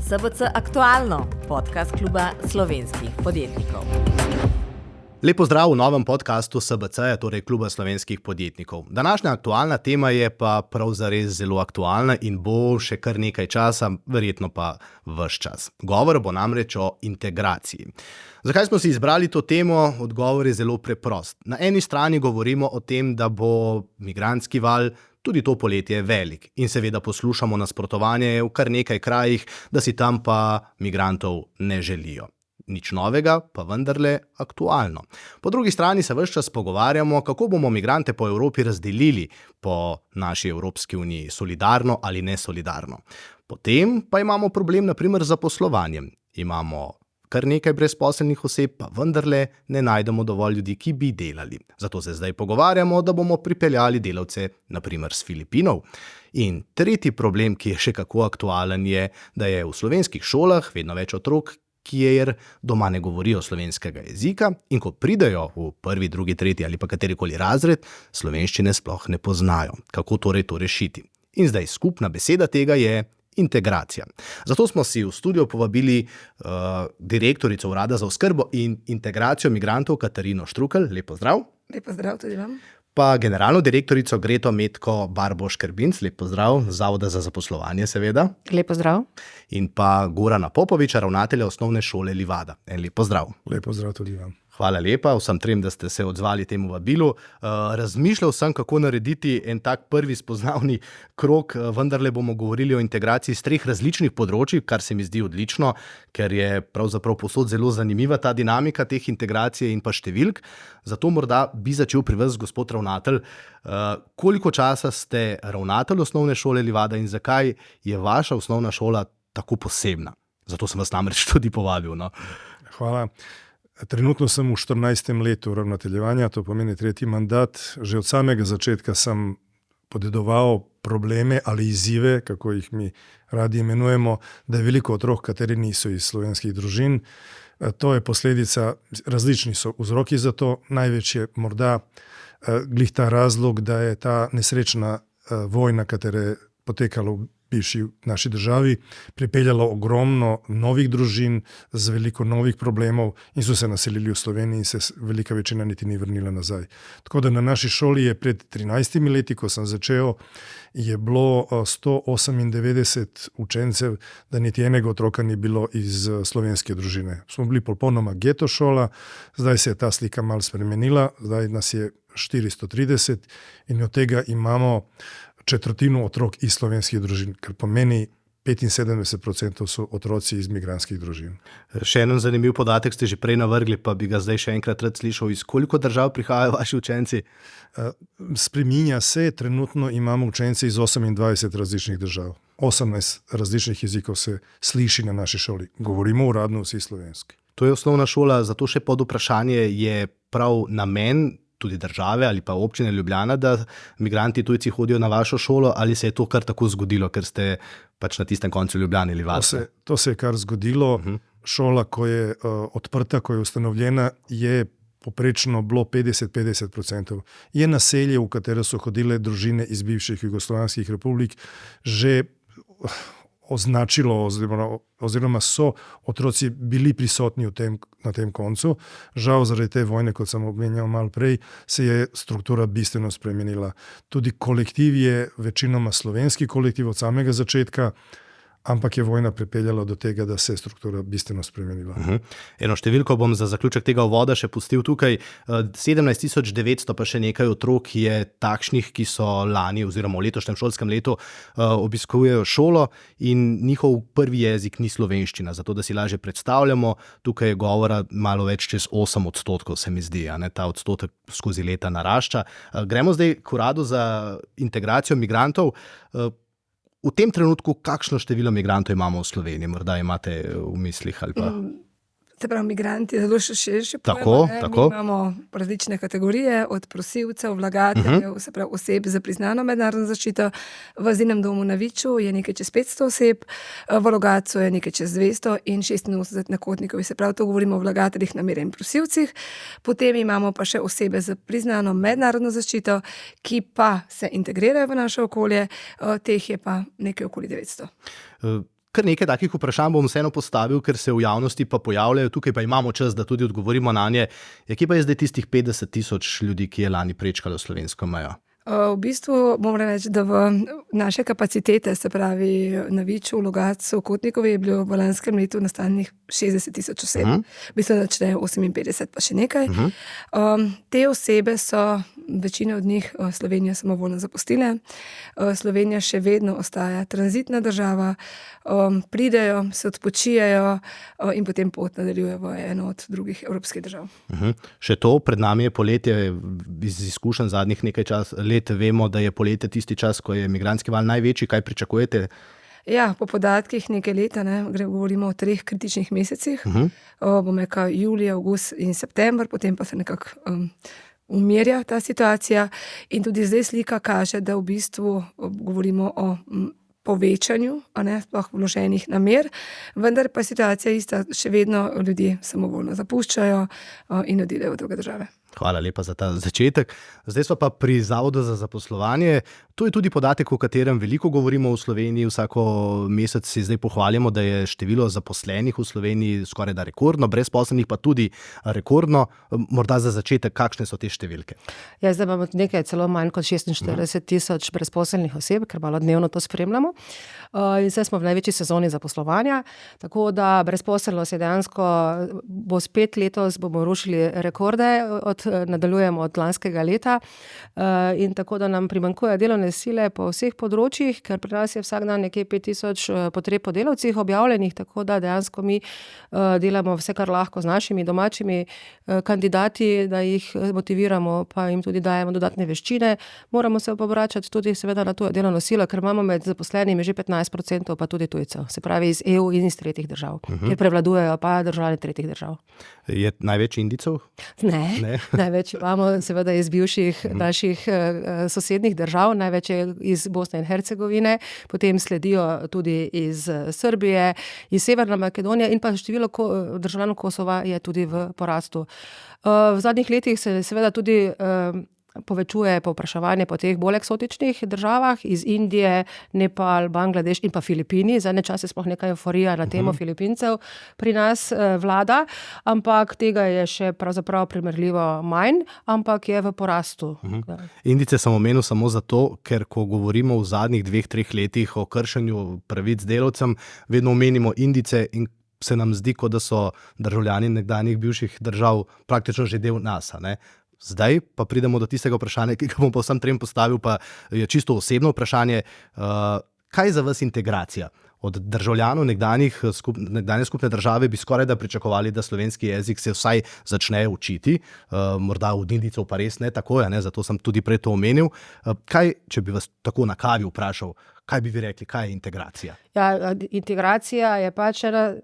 SBC Aktualno, podcast kluba slovenskih podjetnikov. Lep pozdrav v novem podcastu SBC, torej kluba slovenskih podjetnikov. Današnja aktualna tema je pa prav zares zelo aktualna in bo še kar nekaj časa, verjetno pa ves čas. Govor bo namreč o integraciji. Zakaj smo si izbrali to temo? Odgovor je zelo preprost. Na eni strani govorimo o tem, da bo migrantski val tudi to poletje velik in seveda poslušamo nasprotovanje v kar nekaj krajih, da si tam pa migrantov ne želijo. Nič novega, pa vendarle aktualno. Po drugi strani se ves čas pogovarjamo, kako bomo migrante po Evropi razdelili po naši Evropski uniji, solidarno ali nesolidarno. Potem pa imamo problem na primer z zaposlovanjem. Imamo kar nekaj brezposelnih oseb, pa vendarle ne najdemo dovolj ljudi, ki bi delali. Zato se zdaj pogovarjamo, da bomo pripeljali delavce na primer s Filipinov. In tretji problem, ki je še kako aktualen, je, da je v slovenskih šolah vedno več otrok, kjer doma ne govorijo slovenskega jezika in ko pridejo v prvi, drugi, tretji ali pa katerikoli razred, slovenščine sploh ne poznajo. Kako torej to rešiti? In zdaj skupna beseda tega je integracija. Zato smo si v studio povabili direktorico Urada za oskrbo in integracijo migrantov Katarino Štrukelj. Lep pozdrav. Lep pozdrav tudi vam. Pa generalno direktorico Greto Metko Barbo-Škrbinc, lep pozdrav, Zavoda za zaposlovanje seveda. Lep pozdrav. In pa Gorana Popoviča, ravnatelja osnovne šole Livada. Lep pozdrav. Lep pozdrav tudi vam. Hvala lepa vsem trem, da ste se odzvali temu vabilu. Razmišljal sem, kako narediti en tak prvi spoznavni krog, vendarle bomo govorili o integraciji z 3 različnih področij, kar se mi zdi odlično, ker je pravzaprav povsod zelo zanimiva ta dinamika teh integracije in pa številk. Zato morda bi začel pri vas, gospod ravnatelj. Koliko časa ste ravnatelj osnovne šole Livada in zakaj je vaša osnovna šola tako posebna? Zato sem vas namreč tudi povabil. No? Hvala. Trenutno sem v 14. letu ravnateljevanja, to pomeni 3. mandat. Že od samega začetka sem podedoval probleme ali izzive, kako jih mi radi imenujemo, da je veliko otrok, kateri niso iz slovenskih družin. To je posledica, različni so vzroki za to. Največ je morda glih ta razlog, da je ta nesrečna vojna, katera je potekala v bivši naši državi, pripeljalo ogromno novih družin z veliko novih problemov in so se naselili v Sloveniji in se velika večina niti ni vrnila nazaj. Tako da na naši šoli je pred 13 leti, ko sem začel, je bilo 198 učencev, da niti enega otroka ni bilo iz slovenske družine. Smo bili popolnoma geto šola, zdaj se je ta slika malo spremenila, zdaj nas je 430 in od tega imamo četrtino otrok iz slovenskih družin, kar pomeni 75% so otroci iz migrantskih družin. Še en zanimiv podatek ste že prej navrgli, pa bi ga zdaj še enkrat rad slišal. Iz koliko držav prihajajo vaši učenci? Spreminja se, trenutno imamo učence iz 28 različnih držav. 18 različnih jezikov se sliši na naši šoli. Govorimo uradno vsi slovenski. To je osnovna šola, zato še pod vprašanje je prav namen tudi države ali pa občine Ljubljana, da migranti tujci hodijo na vašo šolo, ali se je to kar tako zgodilo, ker ste pač na tistem koncu Ljubljane ali Livada? To se je kar zgodilo. Šola, ko je odprta, ko je ustanovljena, je poprečno bilo 50-50%. Je naselje, v katero so hodile družine iz bivših jugoslovanskih republik, že označilo oziroma so otroci bili prisotni na tem koncu. Žal zaradi te vojne, kot sem omenjal malo prej, se je struktura bistveno spremenila. Tudi kolektiv je večinoma slovenski kolektiv od samega začetka, ampak je vojna pripeljala do tega, da se je struktura bistveno spremenila. Eno številko bom za zaključek tega uvoda še pustil tukaj. 17.900 pa še nekaj otrok je takšnih, ki so lani oziroma v letošnjem šolskem letu obiskujejo šolo in njihov prvi jezik ni slovenščina. Zato, da si lažje predstavljamo, tukaj je govora malo več čez 8%, se mi zdi. Ta odstotek skozi leta narašča. Gremo zdaj k Uradu za integracijo migrantov. V tem trenutku, kakšno število migrantov imamo v Sloveniji? Morda imate v mislih ali pa... Se pravi, migranti zelo širše Tako. Mi imamo različne kategorije, od prosilcev, vlagateljev, se pravi oseb za priznano mednarodno zaščito. V azilnem domu na Viču je nekaj čez 500 oseb, v Logatcu je nekaj čez 200 in 86 na Kotnikovi. Se pravi, to govorimo o vlagateljih, namere in prosilcih. Potem imamo pa še osebe za priznano mednarodno zaščito, ki pa se integrirajo v naše okolje, teh je pa nekaj okoli 900. Kar nekaj takih vprašanj bom vseeno postavil, ker se v javnosti pa pojavljajo, tukaj pa imamo čas, da tudi odgovorimo na nje. Kje pa je zdaj tistih 50,000 ljudi, ki je lani prečkalo slovensko mejo? V bistvu moram reči, da v naše kapacitete, se pravi na Viču, v Logatcu, Kotnikovi, je bilo v lanskem letu nastanjenih 60,000 oseb. V bistvu začne 58 pa še nekaj. Te osebe so, večina od njih, Slovenijo samovoljno zapustile. Slovenija še vedno ostaja tranzitna država, pridejo, se odpočijejo in potem pot nadaljujejo v eno od drugih evropskih držav. Še to, pred nami je poletje, iz izkušenj zadnjih nekaj let vemo, da je poletje tisti čas, ko je migrantski val največji. Kaj pričakujete? Ja, po podatkih nekaj leta, govorimo o 3 kritičnih mesecih. Bom rekel julij, avgust in september, potem pa se nekako umirja ta situacija. In tudi zdaj slika kaže, da v bistvu govorimo o povečanju, sploh vloženih namer, vendar pa situacija ista, še vedno ljudje samovoljno zapuščajo in odidejo v druge države. Hvala lepa za ta začetek. Zdaj smo pa pri Zavodu za zaposlovanje. To je tudi podatek, o katerem veliko govorimo v Sloveniji. Vsako mesec si zdaj pohvalimo, da je število zaposlenih v Sloveniji skoraj da rekordno, brezposelnih pa tudi rekordno. Morda za začetek, kakšne so te številke? Ja, zdaj imamo nekaj celo manj kot 46,000 brezposelnih oseb, ker malo dnevno to spremljamo. In zdaj smo v največji sezoni zaposlovanja, tako da brezposelnost je dejansko, bo spet letos, bomo rušili rekorde, nadaljujemo od lanskega leta in tako da nam primanjkuje delovne sile po vseh področjih, ker pri nas je vsak dan nekje 5,000 potreb po delavcih objavljenih, tako da dejansko mi delamo vse, kar lahko z našimi domačimi kandidati, da jih motiviramo, pa jim tudi dajemo dodatne veščine. Moramo se obračati tudi seveda na tujo delovno silo, ker imamo med zaposlenimi že 15%, pa tudi tujcev, se pravi iz EU in iz tretjih držav, kjer prevladujejo pa državljani tretjih držav. Je največ Indijcev? Ne. Največ imamo seveda iz bivših naših sosednjih držav, največ je iz Bosne in Hercegovine, potem sledijo tudi iz Srbije, iz Severne Makedonije in pa število državljanov Kosova je tudi v porastu. V zadnjih letih se seveda tudi povečuje povpraševanje po teh bolj eksotičnih državah, iz Indije, Nepal, Bangladeš in pa Filipini. Zadnje čase sploh neka euforija na temo Filipincev pri nas vlada, ampak tega je še pravzaprav primerljivo manj, ampak je v porastu. Indijce sem omenil samo zato, ker ko govorimo v zadnjih 2-3 letih o kršenju pravic delavcem, vedno omenimo Indijce in se nam zdi, kot da so državljani nekdanjih bivših držav praktično že del nas, ne? Zdaj pa pridemo do tistega vprašanja, ki ga bom pa vsem trem postavil, pa je čisto osebno vprašanje. Kaj je za vas integracija? Od državljanov nekdanje skupne države bi skoraj da pričakovali, da slovenski jezik se vsaj začne učiti. Morda od Indijcev pa res ne tako, zato sem tudi prej to omenil. Kaj, če bi vas tako na kavi vprašal, kaj bi vi rekli, kaj je integracija? Ja, integracija je pač ena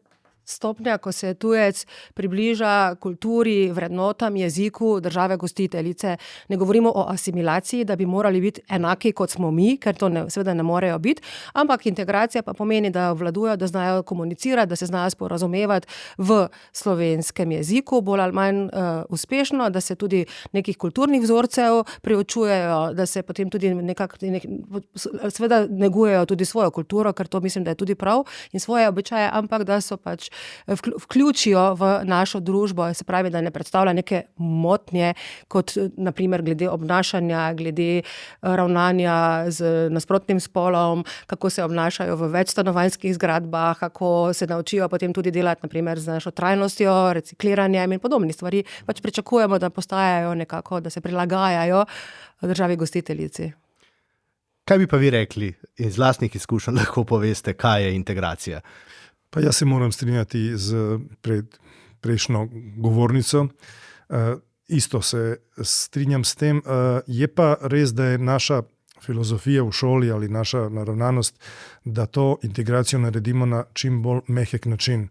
stopnja, ko se tujec približa kulturi, vrednotam, jeziku države gostiteljice. Ne govorimo o asimilaciji, da bi morali biti enaki kot smo mi, ker to seveda ne morejo biti, ampak integracija pa pomeni, da obvladujejo, da znajo komunicirati, da se znajo sporazumevati v slovenskem jeziku, bolj ali manj uspešno, da se tudi nekih kulturnih vzorcev priučujejo, da se potem tudi seveda negujejo tudi svojo kulturo, ker to mislim, da je tudi prav, in svoje običaje, ampak da so pač vključijo v našo družbo, se pravi, da ne predstavlja neke motnje, kot naprimer glede obnašanja, glede ravnanja z nasprotnim spolom, kako se obnašajo v večstanovanjskih zgradbah, kako se naučijo potem tudi delati naprimer z našo trajnostjo, recikliranjem in podobnih stvari. Pač pričakujemo, da postajajo nekako, da se prilagajajo državi gostiteljici. Kaj bi pa vi rekli, iz lastnih izkušenj lahko poveste, kaj je integracija? Pa jaz se moram strinjati z prejšnjo govornico. Isto se strinjam s tem. Je pa res, da je naša filozofija v šoli ali naša naravnanost, da to integracijo naredimo na čim bolj mehek način.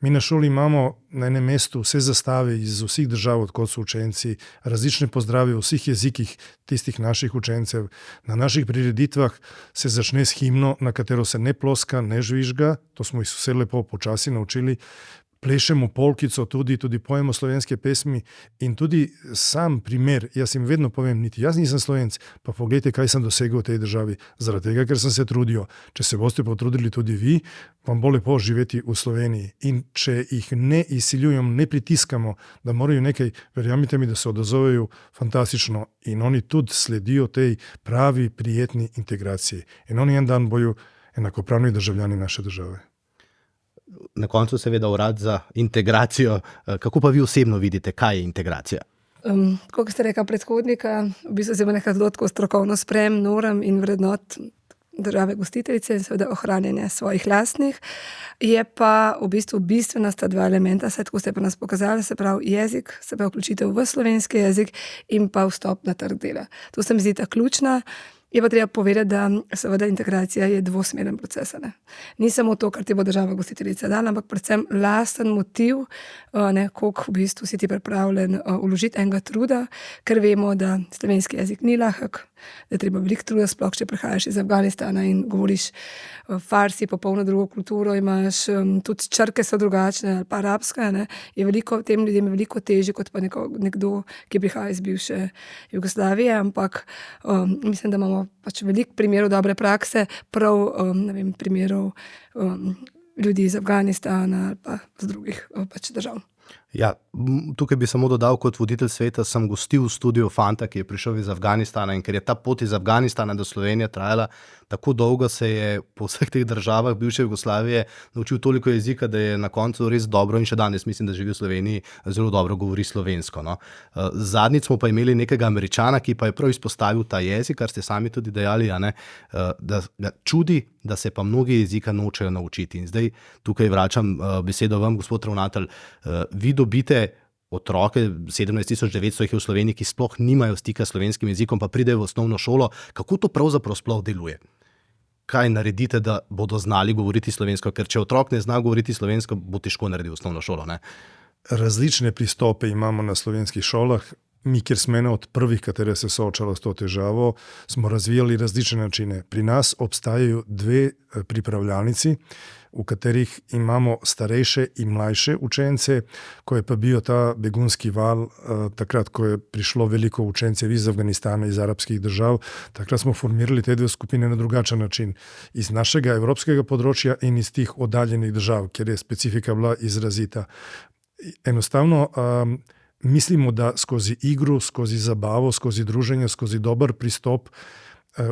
Mi na šoli imamo na enem mestu vse zastave iz vseh držav, odkot so učenci, različne pozdrave v vseh jezikih tistih naših učencev. Na naših prireditvah se začne s himno, na katero se ne ploska, ne žvižga, to smo jih vse lepo počasi naučili. plešemo polkico, tudi pojemo slovenske pesmi in tudi sam primer, jaz jim vedno povem, niti jaz nisem Slovenc, pa pogledajte, kaj sem dosegel v tej državi, zaradi tega, ker sem se trudil. Če se boste potrudili tudi vi, vam bo lepo živeti v Sloveniji. In če jih ne izsiljujemo, ne pritiskamo, da morajo nekaj, verjamite mi, da se odazovejo fantastično in oni tudi sledijo tej pravi, prijetni integraciji. In oni en dan bojo enakopravni državljani naše države. Na koncu seveda urad za integracijo. Kako pa vi osebno vidite, kaj je integracija? Kot ste rekla predhodnika, v bistvu se ima nekaj zelo strokovno sprem norm in vrednot države gostiteljice in seveda ohranjanje svojih lastnih. Je pa v bistvu bistvena sta dva elementa, saj tako ste pa nas pokazali, se pravi jezik, se pravi vključitev v slovenski jezik in pa vstop na trg dela. To se mi zdi ta ključna. Je pa treba povedati, da seveda integracija je dvosmeren proces. Ni samo to, kar ti bo država gostiteljica dala, ampak predvsem lasten motiv, koliko v bistvu si ti pripravljen vložiti enega truda, ker vemo, da slovenski jezik ni lahek, da je treba veliko truda, sploh če prihajaš iz Afganistana in govoriš farsi, popolno drugo kulturo, imaš tudi črke so drugačne ali pa arabska, je veliko, tem ljudem je veliko težje kot pa nekdo, ki prihaja iz bivše Jugoslavije, ampak mislim, da imamo pač veliko primerov dobre prakse, prav primerov ljudi iz Afganistana ali pa z drugih pač držav. Ja, tukaj bi samo dodal, kot voditelj sveta sem gostil v studiu fanta, ki je prišel iz Afganistana in ker je ta pot iz Afganistana do Slovenije trajala tako dolgo, se je po vseh teh državah bivše Jugoslavije naučil toliko jezika, da je na koncu res dobro in še danes mislim, da živi v Sloveniji, zelo dobro govori slovensko. No. Zadnjič smo pa imeli nekega Američana, ki pa je prav izpostavil ta jezik, kar ste sami tudi dejali, da ga čudi, da se pa mnogi jezika nočejo naučiti. In zdaj tukaj vračam besedo vam, gospod ravnatelj, vi dobite otroke, 17.900 jih je v Sloveniji, ki sploh nimajo stika s slovenskim jezikom, pa pridejo v osnovno šolo. Kako to pravzaprav sploh deluje? Kaj naredite, da bodo znali govoriti slovensko? Ker če otrok ne zna govoriti slovensko, bo težko narediti osnovno šolo, ne? Različne pristope imamo na slovenskih šolah. Mi, kjer smo ena od prvih, katere se soočalo s to težavo, smo razvijali različne načine. Pri nas obstajajo dve pripravljalnici, v katerih imamo starejše in mlajše učence, ko je pa bil ta begunski val, takrat, ko je prišlo veliko učencev iz Afganistana, iz arabskih držav, takrat smo formirali te dve skupine na drugačen način. Iz našega evropskega področja in iz tih oddaljenih držav, kjer je specifika bila izrazita. Enostavno, mislimo, da skozi igru, skozi zabavo, skozi druženje, skozi dober pristop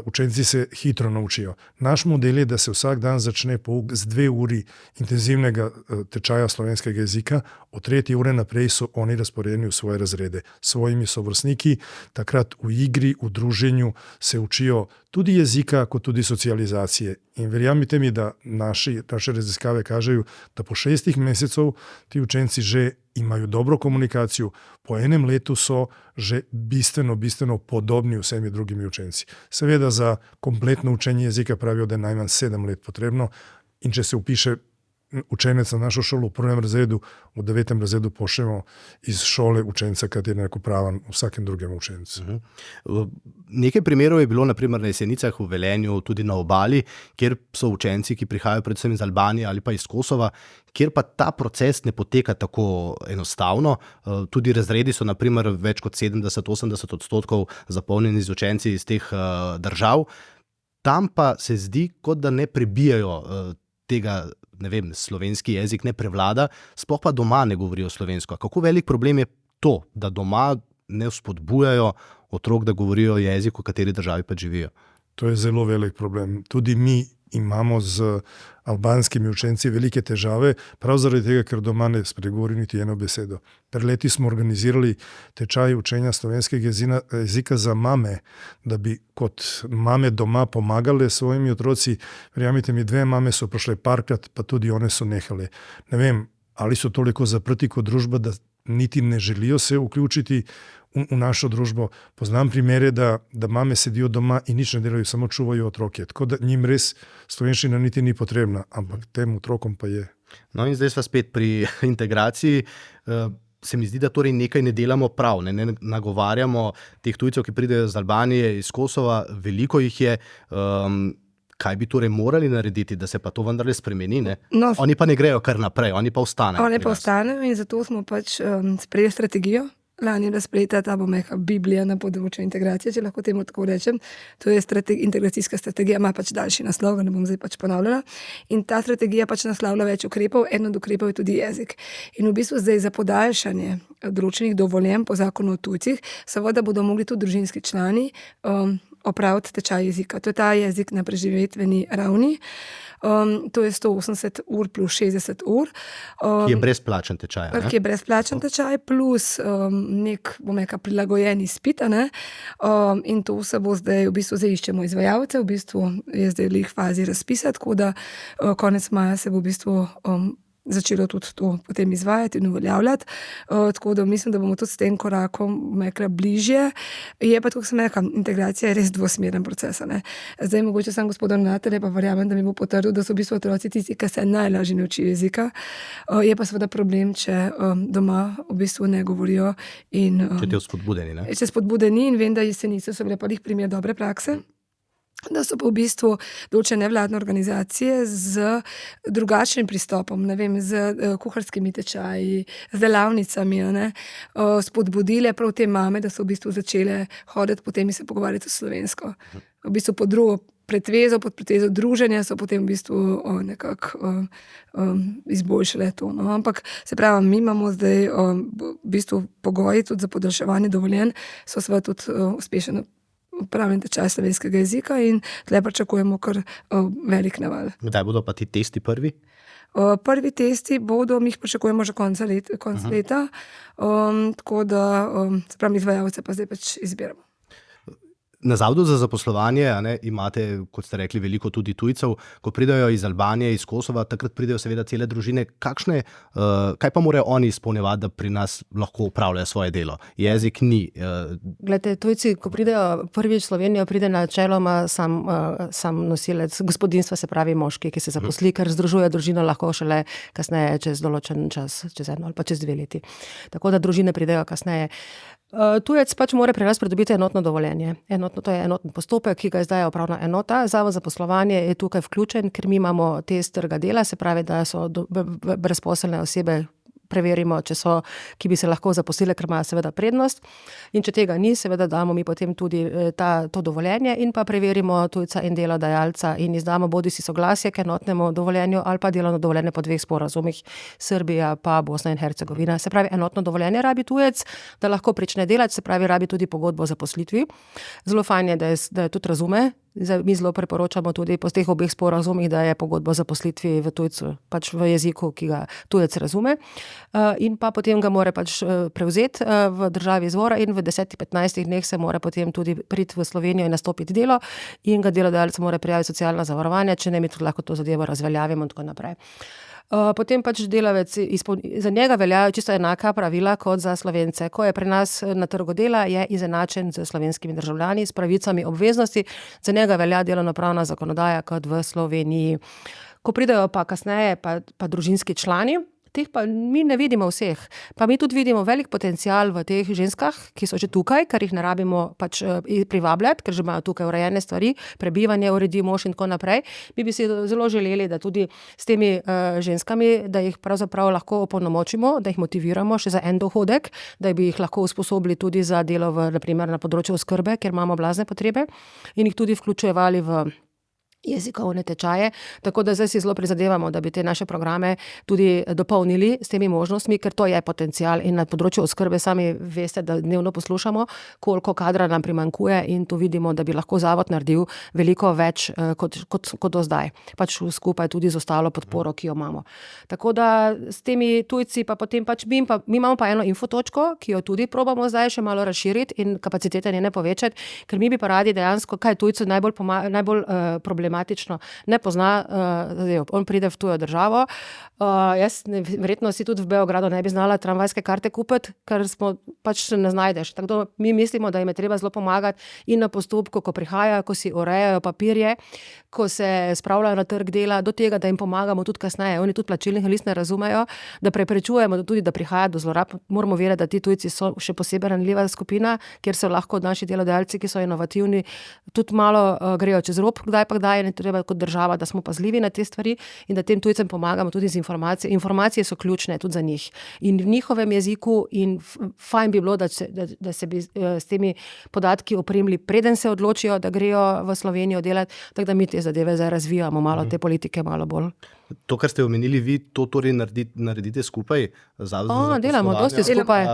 učenci se hitro naučijo. Naš model je, da se vsak dan začne pouk z 2 uri intenzivnega tečaja slovenskega jezika, od 3. ure naprej so oni razporejeni v svoje razrede, s svojimi sovrstniki, takrat v igri, v druženju se učijo tudi jezika, kot tudi socializacije. In verjamite mi, da naše raziskave kažejo, da po 6 mesecev ti učenci že imajo dobro komunikacijo, po 1 letu so že bistveno podobni vsemi drugimi učenci. Seveda za kompletno učenje jezika pravijo, da je najmanj 7 let potrebno in če se upiše učenec na našo šolo v 1. razredu, v 9. razredu pošljemo iz šole učenca, kateri je enakopraven vsakem drugemu učencu. Nekaj primerov je bilo naprimer na Jesenicah, v Velenju, tudi na Obali, kjer so učenci, ki prihajajo predvsem iz Albanije ali pa iz Kosova, kjer pa ta proces ne poteka tako enostavno. Tudi razredi so naprimer več kot 70-80% zapolnjeni z učenci iz teh držav. Tam pa se zdi, kot da ne prebijajo tega, ne vem, slovenski jezik ne prevlada, sploh pa doma ne govorijo slovensko. Kako velik problem je to, da doma ne vzpodbujajo otrok, da govorijo jezik, v kateri državi pa živijo? To je zelo velik problem. Tudi mi imamo z albanskimi učenci velike težave, prav zaradi tega, ker doma ne spregovori niti eno besedo. Pred leti smo organizirali tečaj učenja slovenskega jezika za mame, da bi kot mame doma pomagale svojimi otroci. Verjamite mi, 2 mame so prišle parkrat, pa tudi one so nehale. Ne vem, ali so toliko zaprti kot družba, da niti ne želijo se vključiti v našo družbo. Poznam primere, da mame sedijo doma in nič ne delajo, samo čuvajo otroke. Tako da njim res slovenščina niti ni potrebna, ampak tem otrokom pa je. No in zdaj sva spet pri integraciji. Se mi zdi, da torej nekaj ne delamo prav, ne nagovarjamo teh tujcev, ki pridejo iz Albanije, iz Kosova, veliko jih je. kaj bi torej morali narediti, da se pa to vendarle spremeni? Ne? No, Oni pa ne grejo kar naprej, oni pa ostanejo. One pri pa nas. ostanejo in zato smo pač sprejeli strategijo. Lani je bila sprejeta ta, bom rekla, Biblija na področju integracije, če lahko temu tako rečem. To je integracijska strategija, ima pač daljši naslov, ga ne bom zdaj pač ponavljala. In ta strategija pač naslavlja več ukrepov, eden od ukrepov je tudi jezik. In v bistvu zdaj za podaljšanje določenih dovoljenj po zakonu o tujcih, seveda bodo mogli tudi družinski člani opraviti tečaj jezika. To je ta jezik na preživetveni ravni. To je 180 ur plus 60 ur. Ki je brezplačen tečaj. Ki je brezplačen tečaj, plus nek, bom rekla, prilagojen izpit. In to se bo zdaj, v bistvu zdaj iščemo izvajalce, v bistvu je zdaj v fazi razpisa, tako da konec maja se bo v bistvu začelo tudi to potem izvajati in uveljavljati. Tako da mislim, da bomo tudi s tem korakom rekla bližje. Je pa, kot sem rekla, integracija je res dvosmeren proces. Zdaj mogoče sam gospod ravnatelj, pa verjamem, da mi bo potrdil, da so v bistvu otroci tisti, ki se najlažje ne učijo jezika. Je pa seveda problem, če doma v bistvu ne govorijo. In, Če te spodbudeni, ne? Če spodbudeni in vem, da Jesenice so bile pa jih primer dobre prakse. Da so pa v bistvu določene nevladne organizacije z drugačnim pristopom, ne vem, z kuharskimi tečaji, z delavnicami, spodbudile prav te mame, da so v bistvu začele hoditi potem in se pogovarjati slovensko. V bistvu pod drugo pretvezo, pod pretvezo druženja so potem v bistvu nekako izboljšale to. No. Ampak se pravi, mi imamo zdaj v bistvu pogoji tudi za podaljševanje dovoljenj, so seveda tudi uspešno upravljen tečaj slovenskega jezika in tle pričakujemo kar velik naval. Kdaj bodo pa ti testi prvi? Prvi testi bodo, mi jih pričakujemo že konc leta, tako da se pravi, izvajalce pa zdaj pač izbiramo. Na Zavodu za zaposlovanje imate, kot ste rekli, veliko tudi tujcev. Ko pridejo iz Albanije, iz Kosova, takrat pridejo seveda cele družine. Kaj pa morajo oni izpolnjevati, da pri nas lahko upravljajo svoje delo? Jezik ni. Glede, tujci, ko pridejo prvič v Slovenijo, pride načeloma sam nosilec gospodinjstva, se pravi moški, ki se zaposli, ker združuje družino lahko šele kasneje, čez določen čas, čez 1 ali pa čez 2 leti. Tako da družine pridejo kasneje. Tujec pač mora pri nas pridobiti enotno dovoljenje. To je enoten postopek, ki ga izdaja upravna enota. Zavod za poslovanje je tukaj vključen, ker mi imamo test trga dela, se pravi, da so brezposelne osebe, preverimo, če so, ki bi se lahko zaposlile, ker imajo seveda prednost. In če tega ni, seveda damo mi potem tudi to dovoljenje in pa preverimo tujca in delodajalca in izdamo bodisi soglasje k enotnemu dovoljenju ali pa delovno dovoljenje po 2 sporazumih, Srbija pa Bosna in Hercegovina. Se pravi, enotno dovoljenje rabi tujec, da lahko prične delati, se pravi, rabi tudi pogodbo o zaposlitvi. Zelo fajn je, da tudi razume. Mi zelo priporočamo tudi po teh obeh sporazumih, da je pogodba o zaposlitvi v tujcu, pač v jeziku, ki ga tujec razume. In pa potem ga mora pač prevzeti v državi izvora in v 10-15 dneh se mora potem tudi priti v Slovenijo in nastopiti delo in ga delodajalec mora prijaviti socialna zavarovanja, če ne mi tudi lahko to zadevo razveljavimo in tako naprej. Potem pač delavec, za njega veljajo čisto enaka pravila kot za Slovence. Ko je pri nas na trgu dela, je izenačen z slovenskimi državljani, s pravicami, obveznosti, za njega velja delovnopravna zakonodaja kot v Sloveniji. Ko pridejo pa kasneje pa družinski člani, teh pa mi ne vidimo vseh. Pa mi tudi vidimo velik potencial v teh ženskah, ki so že tukaj, ker jih ne rabimo pač privabljati, ker že imajo tukaj urejene stvari, prebivanje uredi mož in tako naprej. Mi bi si zelo želeli, da tudi s temi ženskami, da jih pravzaprav lahko opolnomočimo, da jih motiviramo še za en dohodek, da bi jih lahko usposobili tudi za delo na primer na področju oskrbe, ker imamo blazne potrebe in jih tudi vključevali v jezikovne tečaje, tako da zdaj si zelo prizadevamo, da bi te naše programe tudi dopolnili s temi možnostmi, ker to je potencial in na področju oskrbe sami veste, da dnevno poslušamo, koliko kadra nam primanjkuje in tu vidimo, da bi lahko zavod naredil veliko več kot do zdaj. Pač skupaj tudi z ostalo podporo, ki jo imamo. Tako da s temi tujci pa potem pač mi imamo pa eno infotočko, ki jo tudi probamo zdaj še malo razširiti in kapacitete njene povečati, ker mi bi pa radi dejansko, kaj tujcu najbolj problematično, ne pozna, on pride v tujo državo, jaz verjetno si tudi v Beogradu ne bi znala tramvajske karte kupiti, ker pač ne znajdeš. Tako da mi mislimo, da jim je treba zelo pomagati in na postopku, ko prihajajo, ko si urejajo papirje, ko se spravljajo na trg dela, do tega, da jim pomagamo tudi kasneje. Oni tudi plačilnih list ne razumejo, da preprečujemo tudi, da prihaja do zlorab. Moramo vedeti, da ti tujci so še posebej ranljiva skupina, kjer so lahko naši delodajalci, ki so inovativni, tudi malo grejo čez rob, kdaj pa kdaj in treba kot država, da smo pazljivi na te stvari in da tem tujcem pomagamo tudi z informacijami. Informacije so ključne tudi za njih in v njihovem jeziku in fajn bi bilo, da se bi s temi podatki opremili, preden se odločijo, da grejo v Slovenijo delati, tako da mi te zadeve zdaj razvijamo malo, te politike malo bolj. To, kar ste omenili, vi to torej naredite skupaj? Delamo, dosti skupaj.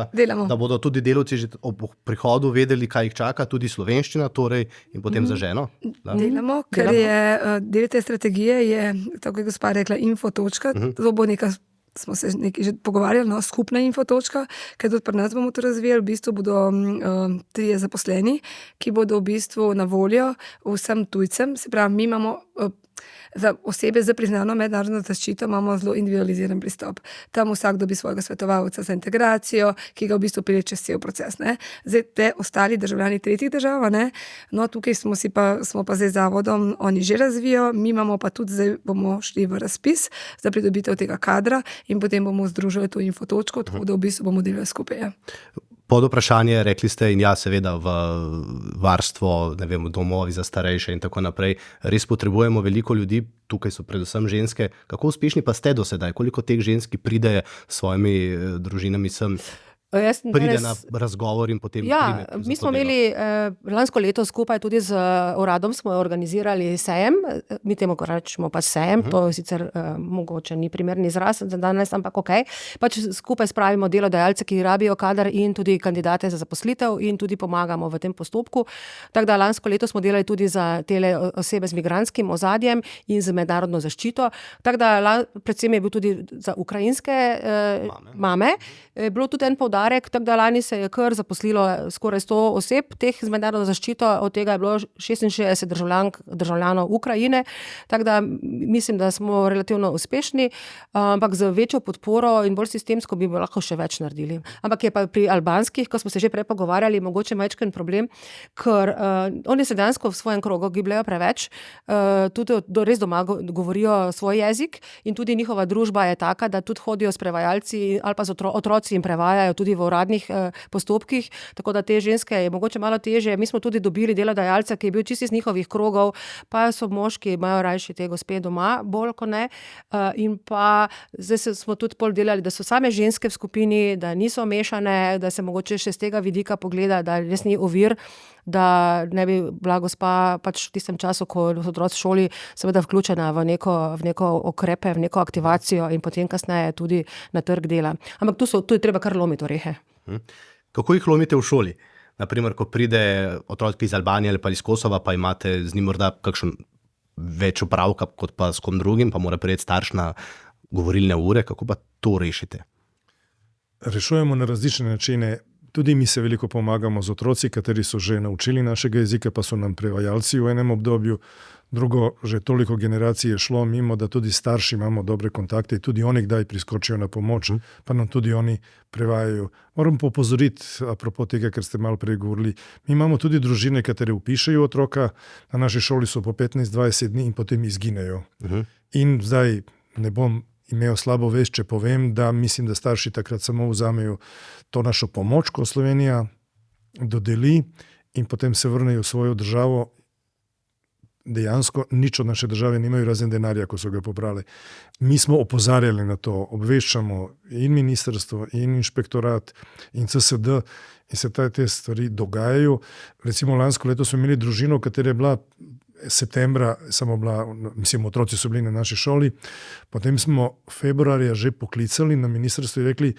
Da bodo tudi delavci že ob prihodu vedeli, kaj jih čaka, tudi slovenščina torej in potem za ženo? Delamo, ker je del te strategije je, tako je gospa rekla, infotočka, to bo neka, smo se nekaj že pogovarjali, skupna infotočka, ker tudi pri nas bomo to razvijali, v bistvu bodo 3 zaposleni, ki bodo v bistvu na voljo vsem tujcem, se pravi, mi imamo za osebe za priznano mednarodno zaščito imamo zelo individualiziran pristop. Tam vsak dobi svojega svetovalca za integracijo, ki ga v bistvu pelje čez cel proces. Zdaj te ostali državljani tretjih držav, tukaj smo pa zdaj zavodom, oni že razvijo, mi imamo pa tudi zdaj bomo šli v razpis za pridobitev tega kadra in potem bomo združili to infotočko, tako da v bistvu bomo delali skupaj. Pod vprašanje, rekli ste, in seveda v varstvo, domovi za starejše in tako naprej, res potrebujemo veliko ljudi, tukaj so predvsem ženske. Kako uspešni pa ste do sedaj? Koliko teh žensk pride s svojimi družinami sem? Pride na razgovor in potem prime. Mi smo imeli lansko leto skupaj tudi z uradom, smo organizirali sejem, mi temu rečemo pa sejem, to sicer mogoče ni primerni izraz za danes, ampak pač skupaj spravimo delodajalce, ki rabijo kader in tudi kandidate za zaposlitev in tudi pomagamo v tem postopku. Tako da lansko leto smo delali tudi za tele osebe z migrantskim ozadjem in z mednarodno zaščito. Tako da predvsem je bil tudi za ukrajinske mame. Je bilo tudi en poudarek, tako da lani se je kar zaposlilo skoraj 100 oseb, teh z mednarodno zaščito, od tega je bilo 66 državljanov Ukrajine, tako da mislim, da smo relativno uspešni, ampak z večjo podporo in bolj sistemsko bi lahko še več naredili. Ampak je pa pri albanskih, ko smo se že prej pogovarjali, mogoče majčken problem, ker oni se dejansko v svojem krogu gibljajo preveč, tudi res doma govorijo svoj jezik in tudi njihova družba je taka, da tudi hodijo s prevajalci ali pa z otroci in prevajajo tudi v uradnih postopkih, tako da te ženske je mogoče malo težje. Mi smo tudi dobili delodajalca, ki je bil čisto iz njihovih krogov, pa so moški, imajo rajši te gospe doma, bolj kot ne. In pa zdaj smo tudi pol delali, da so same ženske v skupini, da niso mešane, da se mogoče še z tega vidika pogleda, da res ni ovir, da ne bi bila gospa pač v tistem času, ko so otroci v šoli, seveda vključena v neko okrepe, v neko aktivacijo in potem kasneje tudi na trg dela. Ampak tu je treba kar lomiti orehe. Kako jih lomite v šoli? Naprimer, ko pride otrok iz Albanije ali pa iz Kosova, pa imate z njim morda kakšen več opravka kot pa s kom drugim, pa mora prejeti starš na govorilne ure, kako pa to rešite? Rešujemo na različne načine. Tudi mi se veliko pomagamo z otroci, kateri so že naučili našega jezika, pa so nam prevajalci v enem obdobju. Drugo, že toliko generacij je šlo mimo, da tudi starši imamo dobre kontakte in tudi oni kdaj priskočijo na pomoč, pa nam tudi oni prevajajo. Moram pa opozoriti, apropo tega, ker ste malo prej govorili, mi imamo tudi družine, katere upišejo otroka, na naši šoli so po 15-20 dni in potem izginejo. In zdaj ne bom imel slabo vest, če povem, da mislim, da starši takrat samo vzamejo to našo pomoč, ko Slovenija dodeli in potem se vrnejo v svojo državo. Dejansko nič od naše države nimajo razen denarja, ko so ga pobrali. Mi smo opozarjali na to, obveščamo in ministrstvo, in inšpektorat, in CSD in se te stvari dogajajo. Recimo lansko leto smo imeli družino, katera je bila septembra, otroci so bili na naši šoli, potem smo februarja že poklicali na ministrstvo in rekli,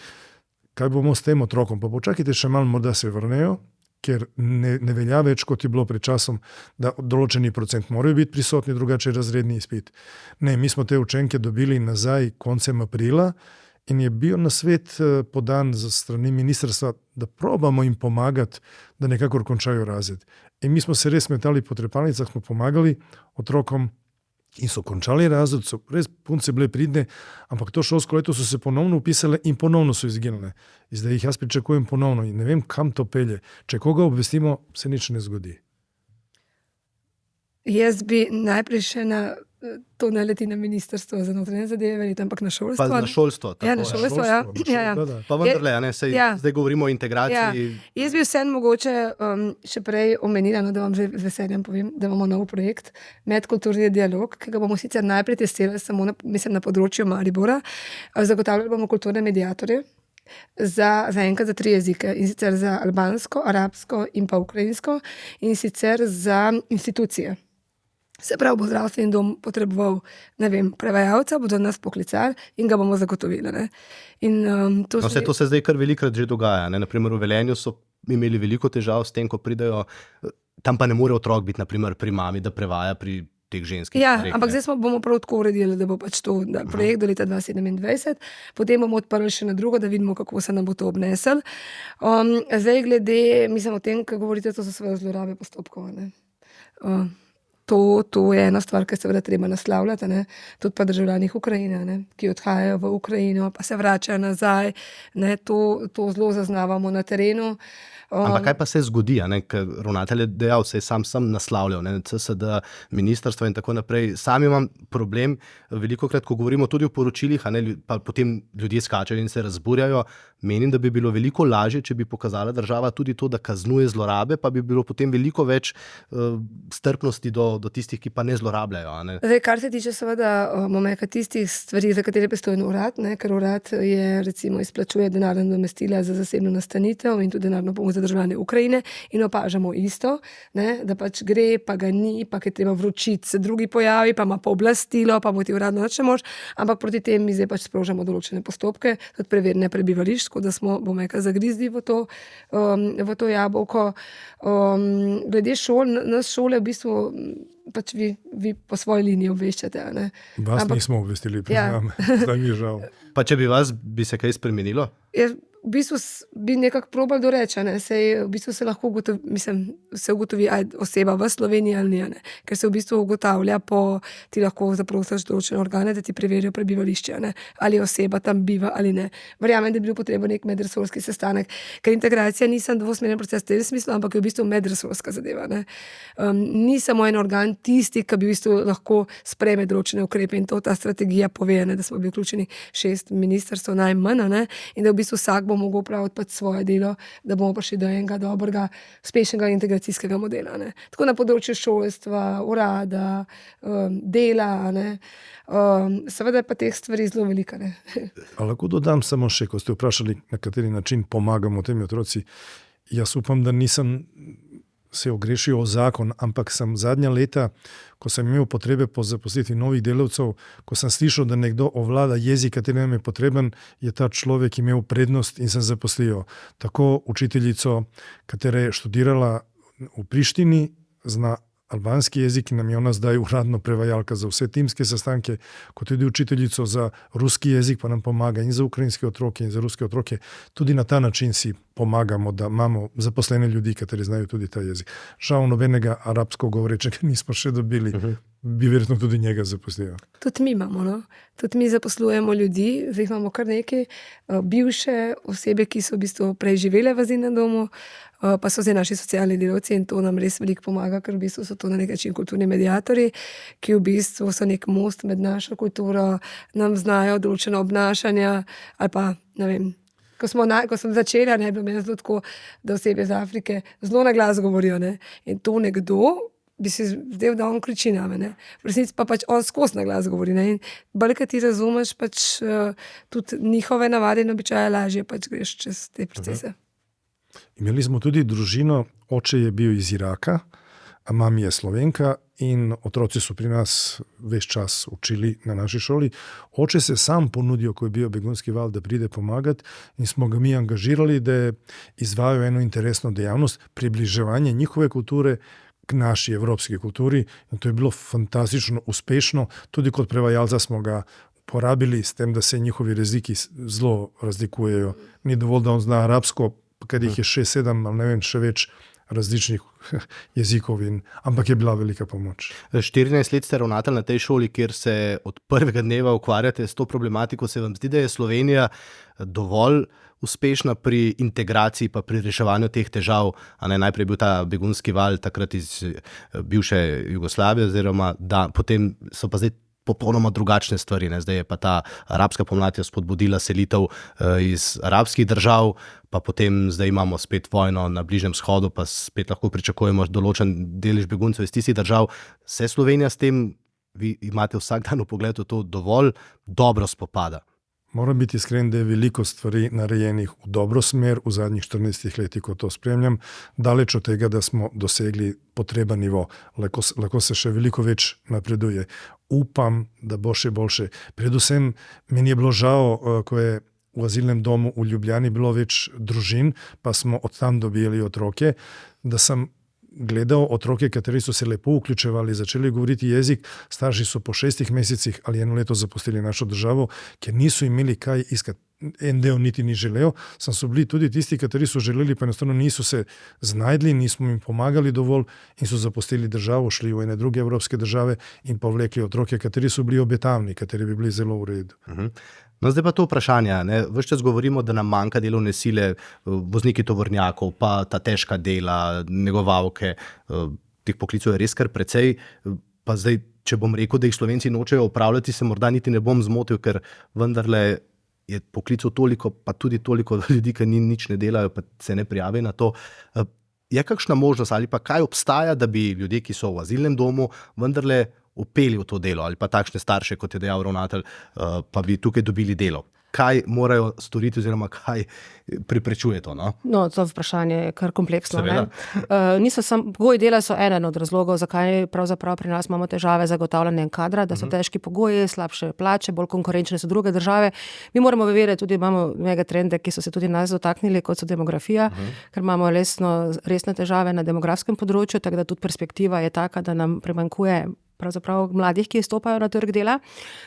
kaj bomo s tem otrokom, pa počakajte še malo, morda se vrnejo, ker ne velja več, kot je bilo pred časom, da določeni procent morajo biti prisotni, drugače razredni izpit. Ne, mi smo te učenke dobili nazaj koncem aprila in je bil nasvet podan za strani ministrstva, da probamo jim pomagati, da nekako končajo razred. In mi smo se res metali po trepalnicah, smo pomagali otrokom in so končali razred, so res punce bile pridne, ampak to šolsko leto so se ponovno upisale in ponovno so izginile. In zdaj jih jaz pričakujem ponovno in ne vem, kam to pelje. Če koga obvestimo, se nič ne zgodi. Jaz bi najprej še na to ne leti na ministrstvo za notranje zadeve, ampak na šolstvo. Pa na šolstvo. Ja, na šolstvo, ja. Pa vendarle, zdaj govorimo o integraciji. Jaz bi vseeno mogoče še prej omenila, da vam že z veseljem povem, da imamo nov projekt, medkulturni dialog, ki ga bomo sicer najprej testirali samo na področju Maribora. Zagotavljali bomo kulturne mediatorje za enkrat za 3 jezike, in sicer za albansko, arabsko in pa ukrajinsko, in sicer za institucije. Se pravi, bo zdravstveni dom potreboval, prevajalca, bodo nas poklicali in ga bomo zagotovili. To se zdaj kar velikrat že dogaja. Naprimer, v Velenju so imeli veliko težav s tem, ko pridejo, tam pa ne more otrok biti, naprimer, pri mami, da prevaja pri teh ženskih. Ja, ampak zdaj bomo prav tako uredili, da bo pač to projekt do leta 2027, potem bomo odprli še na drugo, da vidimo, kako se nam bo to obnesel. Zdaj glede, mislim o tem, kaj govorite, to so svoje zlorabe postopkov. To je ena stvar, ki seveda treba naslavljati, tudi pa državljanih Ukrajine, ki odhajajo v Ukrajino, pa se vračajo nazaj, to zelo zaznavamo na terenu. Ampak kaj pa se zgodi, ker ravnatelj je dejal, se je sam naslavljal, CSD, ministrstvo in tako naprej. Sam imam problem, velikokrat, ko govorimo tudi o poročilih, pa potem ljudje skačajo in se razburjajo. Menim, da bi bilo veliko lažje, če bi pokazala država tudi to, da kaznuje zlorabe, pa bi bilo potem veliko več strpnosti do tistih, ki pa ne zlorabljajo. Zdaj, kar se tiče seveda tistih stvari, za katere pristojen urad, ker urad je recimo izplačuje denarna nadomestila za zasebno nastanitev in tudi denarno pomoč za državljane Ukrajine, in opažamo isto, da pač gre, pa ga ni, pa je treba vročiti, se drugi pojavi, pa ima pooblastilo, pa mu ti uradno nič ne mož, ampak proti tem mi zdaj pač sprožamo določene postopke, tudi preverjanje prebivališč, da smo, zagrizli v to jabolko. Glede šol, nas šole v bistvu pač vi po svoji liniji obveščate. Vas nismo obvestili, priznam, zdaj mi je žal. Pa če bi vas, bi se kaj spremenilo? V bistvu bi nekako probali doreči, v bistvu se lahko ugotovi, ali oseba v Sloveniji ali ne. Ker se v bistvu ugotavlja, ti lahko zaprosiš določene organe, da ti preverijo prebivališče, ali oseba tam biva ali ne. Verjamem, da bi bil potreben nek medresorski sestanek, ker integracija ni samo dvosmeren proces v tem smislu, ampak je v bistvu medresorska zadeva. Ni samo en organ tisti, ki bi v bistvu lahko sprejme določene ukrepe, in to ta strategija pove, da smo bili vključeni 6 ministrstv najmanj, in da v bistvu vsak bo mogel praviti pač svoje delo, da bomo prišli do enega dobrega, uspešnega integracijskega modela. Tako na področju šolstva, urada, dela. Seveda je pa teh stvari zelo velika. Lahko dodam samo še, ko ste vprašali, na kateri način pomagamo temi otroci. Jaz upam, da nisem se ogrešil o zakon, ampak sem zadnja leta, ko sem imel potrebe po zaposlitvi novih delavcev, ko sem slišal, da nekdo ovlada jezik, kateri nam je potreben, je ta človek imel prednost in sem zaposlil tako učiteljico, katera je študirala v Prištini, zna albanski jezik in nam je ona zdaj uradno prevajalka za vse timske sestanke, kot tudi učiteljico za ruski jezik, pa nam pomaga in za ukrajinske otroke in za ruske otroke. Tudi na ta način si pomagamo, da imamo zaposlene ljudi, kateri znajo tudi ta jezik. Žal nobenega arabsko govorečega nismo še dobili, bi verjetno tudi njega zaposlili. Tudi mi imamo, tudi mi zaposlujemo ljudi, zdaj imamo kar nekaj bivše osebe, ki so v bistvu prej živele v azilnem domu, pa so zdaj naši socialni delavci, in to nam res veliko pomaga, ker v bistvu so to na nek način kulturni mediatorji, ki v bistvu so nek most med našo kulturo, nam znajo določena obnašanja, ali pa, ko sem začela, je bilo meni zelo tako, da osebe iz Afrike zelo na glas govorijo, in to nekdo bi si zdaj, da on kriči name, v resnici pa pač on skozi na glas govori, in bolj, kad ti razumeš pač tudi njihove navade in običaje, lažje pač greš čez te procese. Imeli smo tudi družino, oče je bil iz Iraka, a mami je Slovenka in otroci so pri nas ves čas učili na naši šoli. Oče se sam ponudijo, ko je bil begunski val, da pride pomagati, in smo ga mi angažirali, da izvajajo eno interesno dejavnost, približevanje njihove kulture k naši evropski kulturi, in to je bilo fantastično uspešno. Tudi kot prevajalca smo ga porabili, s tem, da se njihovi jeziki zelo razlikujejo. Ni dovolj, da on zna arabsko, ker jih je 6, 7, ali ne vem, še več različnih jezikov, ampak je bila velika pomoč. 14 let ste ravnatelj na tej šoli, kjer se od prvega dneva ukvarjate s to problematiko. Se vam zdi, da je Slovenija dovolj uspešna pri integraciji pa pri reševanju teh težav? Najprej je bil ta begunski val takrat iz bivše Jugoslavije, oziroma potem so pa zdaj popolnoma drugačne stvari. Zdaj je pa ta arabska pomlad spodbudila selitev iz arabskih držav, pa potem zdaj imamo spet vojno na Bližnjem vzhodu, pa spet lahko pričakujemo določen delež beguncev iz tistih držav. Se Slovenija s tem, vi imate vsak dan v pogledu, to dovolj dobro spopada? Moram biti iskren, da je veliko stvari narejenih v dobro smer v zadnjih 14 letih, ko to spremljam, daleč od tega, da smo dosegli potreben nivo. Lahko se še veliko več napreduje. Upam, da bo še boljše. Predvsem meni je bilo žal, ko je v azilnem domu v Ljubljani bilo več družin, pa smo od tam dobili otroke, da sem gledal otroke, kateri so se lepo vključevali, začeli govoriti jezik, starši so po 6 mesecih ali 1 leto zapustili našo državo, ker niso imeli kaj iskati. En del niti ni želel, so bili tudi tisti, kateri so želeli, pa enostavno niso se znajdli, nismo jim pomagali dovolj in so zapustili državo, šli v ene druge evropske države in pa vlekli otroke, kateri so bili obetavni, kateri bi bili zelo v redu. No, zdaj pa to vprašanje. Ves čas govorimo, da nam manjka delovne sile, vozniki tovornjakov, pa ta težka dela, negovalke, teh poklicov je res kar precej. Pa zdaj, če bom rekel, da jih Slovenci nočejo opravljati, se morda niti ne bom zmotil, ker vendarle je poklicov toliko, pa tudi toliko ljudi, ki nič ne delajo, pa se ne prijavijo na to. Je kakšna možnost ali pa kaj obstaja, da bi ljudje, ki so v azilnem domu, vendarle upeli v to delo, ali pa takšne starše, kot je dejal ravnatelj, pa bi tukaj dobili delo? Kaj morajo storiti oziroma kaj preprečuje to? No, to vprašanje je kar kompleksno. Pogoji dela so eden od razlogov, zakaj pravzaprav pri nas imamo težave z zagotavljanjem kadra, da so težki pogoji, slabše plače, bolj konkurenčne so druge države. Mi moramo vedeti, tudi imamo megatrende, ki so se tudi nas dotaknili, kot so demografija, ker imamo resne težave na demografskem področju, tako da tudi perspektiva je taka, da nam primanjkuje pravzaprav mladih, ki stopajo na trg dela.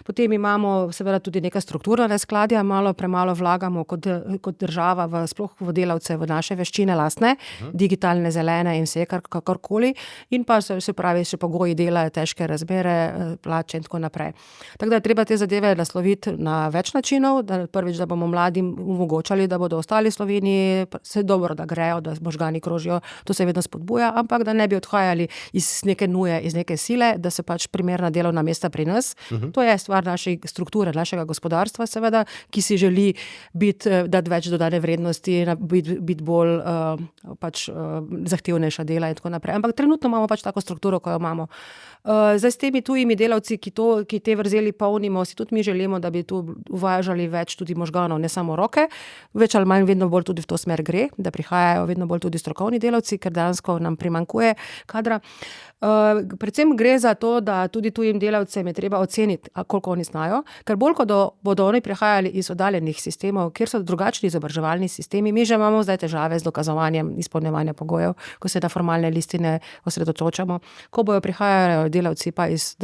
Potem imamo seveda tudi neka strukturna neskladja, premalo vlagamo kot država sploh v delavce, v naše veščine lastne, digitalne, zelene in vse kakorkoli. In pa se pravi še pogoji dela, težke razmere, plače in tako naprej. Tako da je treba te zadeve nasloviti na več načinov, prvič, da bomo mladim omogočali, da bodo ostali v Sloveniji, se dobro, da grejo, da možgani krožijo, to se vedno spodbuja, ampak da ne bi odhajali iz neke nuje, iz neke sile, da se pač primerna delovna mesta pri nas. To je stvar naše strukture, našega gospodarstva seveda, ki si želi dati več dodane vrednosti, biti bolj zahtevnejša dela in tako naprej. Ampak trenutno imamo pač tako strukturo, ko jo imamo. Zdaj s temi tujimi delavci, ki te vrzeli polnimo, si tudi mi želimo, da bi tu uvažali več tudi možganov, ne samo roke, več ali manj vedno bolj tudi v to smer gre, da prihajajo vedno bolj tudi strokovni delavci, ker dejansko nam primanjkuje kadra. Predvsem gre za to, da tudi tujim delavcem je treba oceniti, koliko oni znajo, ker bolj, ko bodo oni prihajali iz oddaljenih sistemov, kjer so drugačni izobraževalni sistemi, mi že imamo zdaj težave z dokazovanjem izpolnjevanja pogojev, ko se na formalne listine osredotočamo, ko bojo prihajali delavci pa iz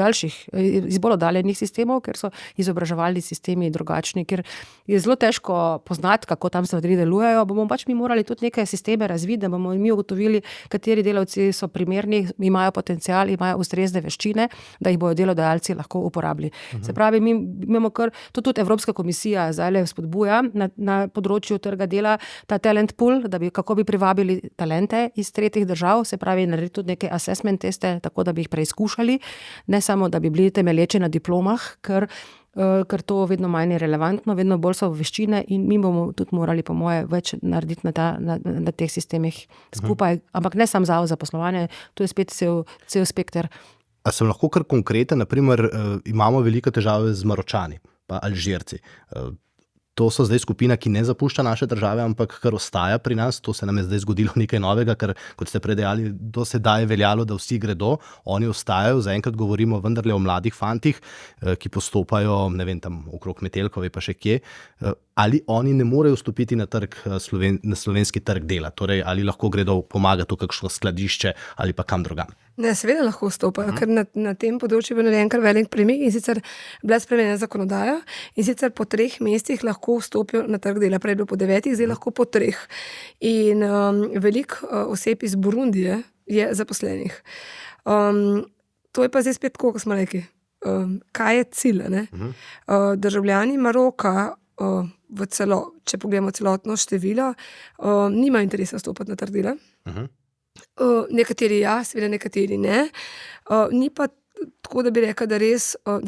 bolj oddaljenih sistemov, ker so izobraževalni sistemi drugačni, ker je zelo težko poznati, kako tam stvari delujejo, bomo pač mi morali tudi neke sisteme razviti, da bomo mi ugotovili, kateri delavci so primerni, imajo potencial, imajo ustrezne veščine, da jih bodo delodajalci lahko uporabili. Se pravi, mi imamo to tudi Evropska komisija zdaj spodbuja na področju trga dela, ta talent pool, kako bi privabili talente iz tretjih držav, se pravi, narediti tudi neke assessment teste, tako da bi jih preizkušali, ne samo, da bi bili temelječi na diplomah, ker to vedno manj je relevantno, vedno bolj so veščine in mi bomo tudi morali, po moje, več narediti na teh sistemih skupaj, ampak ne samo za zaposlovanje, to je spet cel spekter. A sem lahko kar konkreten, naprimer imamo velike težave z Maročani, pa Alžirci. To so zdaj skupina, ki ne zapušča naše države, ampak kar ostaja pri nas. To se nam je zdaj zgodilo nekaj novega, ker, kot ste predejali, do sedaj je veljalo, da vsi gredo, oni ostajajo. Zaenkrat govorimo vendarle o mladih fantih, ki postopajo, ne vem, tam okrog Metelkove pa še kje. ali oni ne morejo vstopiti na slovenski trg dela, torej ali lahko gredo pomagati v kakšno skladišče ali pa kam drugam. Ne, seveda lahko vstopajo, ker na tem področju je bil narejen kar velik premik in sicer bila spremenjena zakonodaja in sicer po 3 mesecih lahko vstopijo na trg dela, prej je bilo po 9, zdaj lahko po 3. In veliko oseb iz Burundije je zaposlenih. To je pa zdaj spet tako, kot smo rekli. Kaj je cilj? Državljani Maroka, če pogledamo celotno število, nima interesa vstopati na trg dela. Nekateri seveda nekateri ne. Ni pa tako, da bi rekla, da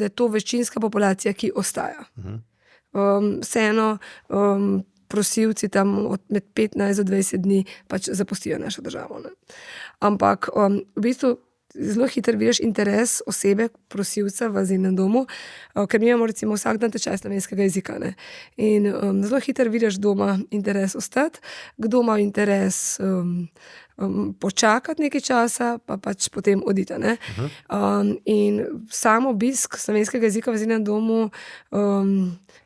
je to večinska populacija, ki ostaja. Vseeno prosilci tam med 15 do 20 dni pač zapustijo našo državo. Ampak v bistvu zelo hitro vidiš interes osebe, prosilca v azilnem domu, ker mi imamo recimo vsak dan tečaj slovenskega jezika. In zelo hitro vidiš doma interes ostati, kdo ima interes počakati nekaj časa, pa pač potem oditi. In sam obisk slovenskega jezika v azilnem domu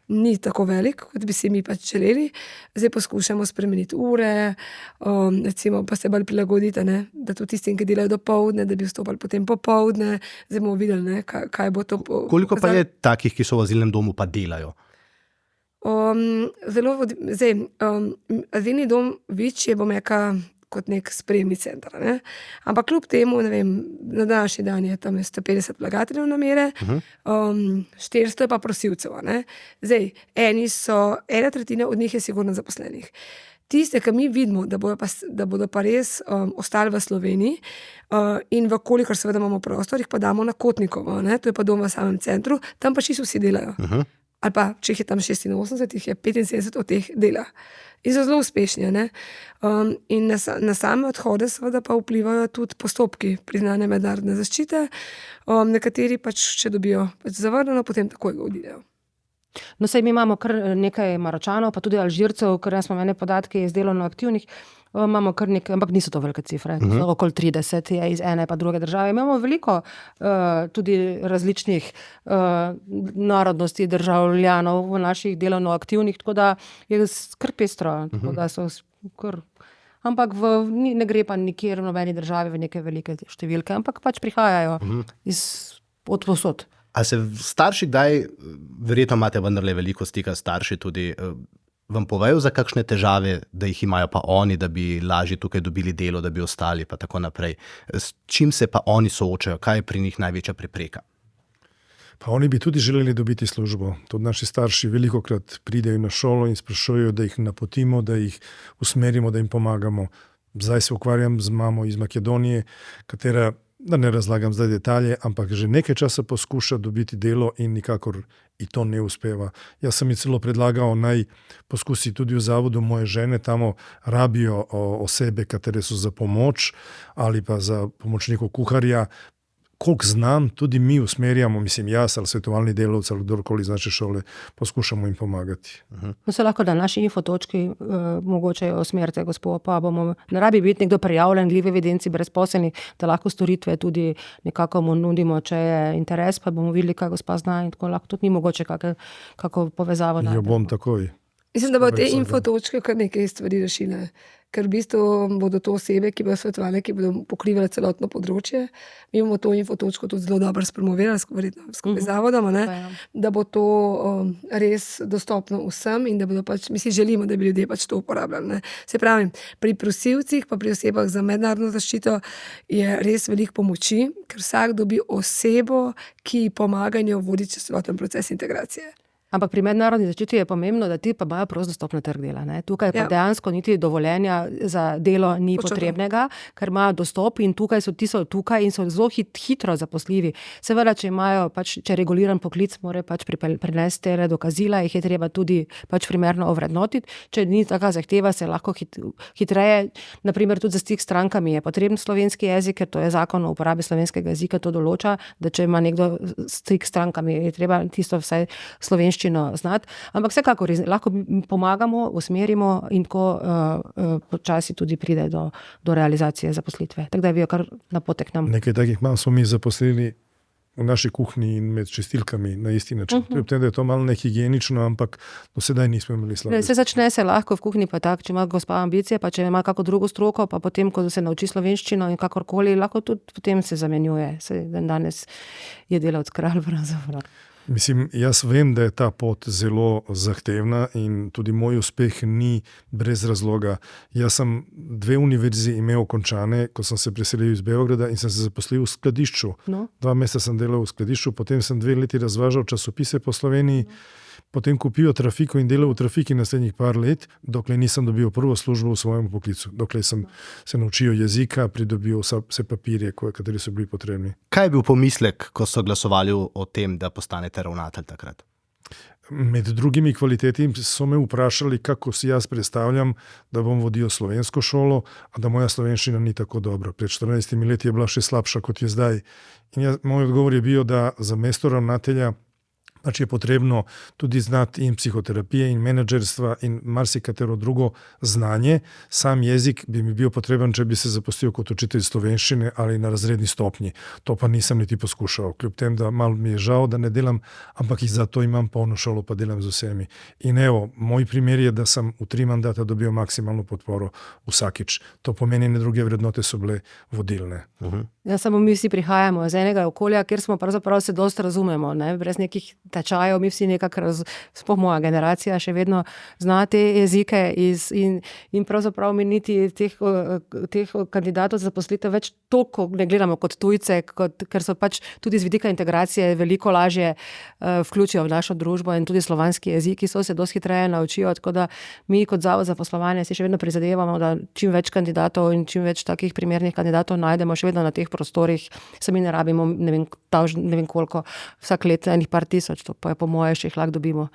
ni tako velik, kot bi si mi pač želeli. Zdaj poskušamo spremeniti ure, recimo pa se bolj prilagoditi, da tudi tistim, ki delajo dopoldne, da bi vstopali potem popoldne. Zdaj bomo videli, kaj bo to. Koliko pa je takih, ki so v azilnem domu pa delajo? Azilni dom Vič je, bom rekla, kot nek sprejemni center. Ampak kljub temu, na današnji dan je tam 150 vlagateljev namere, 400 je pa prosilcev. Zdaj, ena tretjina od njih je sigurno zaposlenih. Tiste, ki mi vidimo, da bodo pa res ostali v Sloveniji in vkolikor seveda imamo prostor, jih pa damo na Kotnikovo, to je pa dom v samem centru, tam pa čisto vsi delajo. Ali pa, če jih je tam 86, jih je 75 od teh dela. In so zelo uspešni. In na same odhode seveda pa vplivajo tudi postopki priznane mednarodne zaščite. Nekateri pač, če dobijo zavrnjeno, potem takoj odidejo. No, saj mi imamo kar nekaj Maročanov, pa tudi Alžircev, ker smo imeli podatke iz delovno aktivnih, imamo kar nekaj, ampak niso to velike cifre, okoli 30 je iz ene pa druge države. Imamo veliko tudi različnih narodnosti državljanov v naših delovno aktivnih, tako da je kar pestro, tako da so kar... Ampak ne gre pa nikjer v nobeni državi v neke velike številke, ampak pač prihajajo od povsod. A se starši kdaj, verjetno imate vendarle veliko stika starši tudi, vam povejo za kakšne težave, da jih imajo pa oni, da bi lažje tukaj dobili delo, da bi ostali pa tako naprej. S čim se pa oni soočajo? Kaj je pri njih največja prepreka? Pa oni bi tudi želeli dobiti službo. Tudi naši starši velikokrat pridejo na šolo in sprašujejo, da jih napotimo, da jih usmerimo, da jim pomagamo. Zdaj se ukvarjam z mamo iz Makedonije, katera, da ne razlagam zdaj detalje, ampak že nekaj časa poskuša dobiti delo in nikakor i to ne uspeva. Jaz sem ji celo predlagal, naj poskusi tudi v zavodu moje žene, tamo rabijo osebe, katere so za pomoč ali pa za pomočnikov kuharja. Koliko znam, tudi mi usmerjamo, mislim jaz ali svetovalni delavci ali kdorkoli iz naše šole, poskušamo jim pomagati. No, se lahko na naši infotočki mogoče usmerite, gospod, pa bomo, ne rabi biti nekdo prijavljen v evidenci brezposelnih, da lahko storitve tudi nekako mu nudimo, če je interes, pa bomo videli, kaj gospa zna in tako lahko tudi ni mogoče kako povezavo najti. Jo bom takoj. Mislim, da bo te infotočke kar nekaj stvari rešile. Ker v bistvu bodo to osebe, ki bodo svetovali, ki bodo pokrivali celotno področje. Mi bomo to infotočko tudi zelo dobro spromovirali skupaj z zavodom, da bo to res dostopno vsem in da bodo pač, mi si želimo, da bi ljudje pač to uporabljali. Se pravi, pri prosilcih pa pri osebah za mednarodno zaščito je res veliko pomoči, ker vsak dobi osebo, ki pomaga in jo vodi čez celoten proces integracije. Ampak pri mednarodni zaščiti je pomembno, da ti pa imajo prost dostop na trg dela. Tukaj pa dejansko niti dovoljenja za delo ni potrebnega, ker imajo dostop in tukaj so tukaj in so zelo hitro zaposljivi. Seveda, če imajo če reguliran poklic, mora pač prinesti dokazila, jih je treba tudi pač primerno ovrednotiti. Če ni taka zahteva, se lahko hitreje, naprimer tudi za stik s strankami je potreben slovenski jezik, ker to je zakon o uporabi slovenskega jezika, to določa, da če ima nekdo stik s strankami, je treba tisto vsaj slovenščino znati, ampak vsekakor lahko pomagamo, usmerimo in tako počasi tudi pride do realizacije zaposlitve. Tako da je bil kar napotek nam. Nekaj takih mam smo mi zaposlili v naši kuhinji in med čistilkami na isti način. Kljub tem, da je to malo nehigienično, ampak do sedaj nismo imeli slabih. Se začne se lahko v kuhinji, pa tako, če ima gospa ambicije, pa če ima kako drugo stroko, pa potem, ko se nauči slovenščino in kakorkoli, lahko tudi potem se zamenjuje. Danes je delavec kralj pravzaprav. Mislim, jaz vem, da je ta pot zelo zahtevna in tudi moj uspeh ni brez razloga. Jaz sem 2 univerzi imel končane, ko sem se preselil iz Beograda in sem se zaposlil v skladišču. 2 meseca sem delal v skladišču, potem sem 2 leti razvažal časopise po Sloveniji, potem kupil trafiko in delal v trafiki naslednjih par let, dokler nisem dobil prvo službo v svojem poklicu, dokler sem se naučil jezika, pridobil vse papirje, kateri so bili potrebni. Kaj je bil pomislek, ko so glasovali o tem, da postanete ravnatelj takrat? Med drugimi kvaliteti so me vprašali, kako si jaz predstavljam, da bom vodil slovensko šolo, a da moja slovenščina ni tako dobra. Pred 14 leti je bila še slabša, kot je zdaj. In moj odgovor je bil, da za mesto ravnatelja je potrebno tudi znati in psihoterapije in menedžerstva in marsikatero drugo znanje. Sam jezik bi mi bil potreben, če bi se zaposlil kot učitelj slovenščine ali na razredni stopnji. To pa nisem niti poskušal. Kljub tem, da malo mi je žal, da ne delam, ampak in zato imam polno šolo, pa delam z vsemi. In evo, moj primer je, da sem v 3 mandata dobil maksimalno podporo vsakič. To pomeni, ne druge vrednote so bile vodilne. Ja, samo mi vsi prihajamo iz enega okolja, kjer smo pravzaprav se dosti razumemo, ne? Brez nekih tečajev, mi vsi nekako, sploh moja generacija še vedno zna te jezike in pravzaprav mi niti teh kandidatov za zaposlitev več toliko ne gledamo kot tujce, ker so pač tudi z vidika integracije veliko lažje vključijo v našo družbo in tudi slovanski jeziki so se dosti hitreje naučijo, tako da mi kot Zavod za poslovanje si še vedno prizadevamo, da čim več kandidatov in čim več takih primernih kandidatov najdemo še vedno na teh prostorih, sami ne rabimo, ne vem koliko, vsak let enih par tisoč, to pa je po moje še jih lahko dobimo.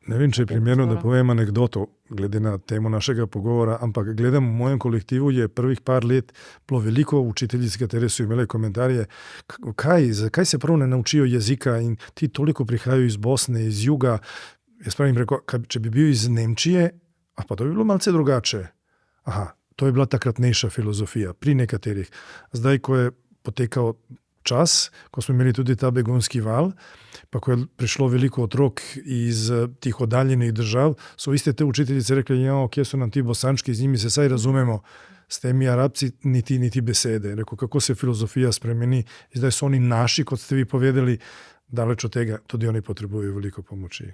Ne vem, če je primerno, da povem anekdoto, glede na temo našega pogovora, ampak gledam v mojem kolektivu je prvih par let bilo veliko učiteljic, katere so imele komentarje, zakaj se prav ne naučijo jezika in ti toliko prihajajo iz Bosne, iz juga. Jaz pravim rekel, če bi bil iz Nemčije, pa to bi bilo malce drugače. To je bila takratnejša filozofija pri nekaterih. Zdaj, ko je potekal čas, ko smo imeli tudi ta begunski val, pa ko je prišlo veliko otrok iz tih oddaljenih držav, so iste te učiteljice rekli, kje so nam ti Bosančki, z njimi se saj razumemo, s temi Arabci niti besede. Rekel, kako se filozofija spremeni, zdaj so oni naši, kot ste vi povedali, daleč od tega, tudi oni potrebujejo veliko pomoči.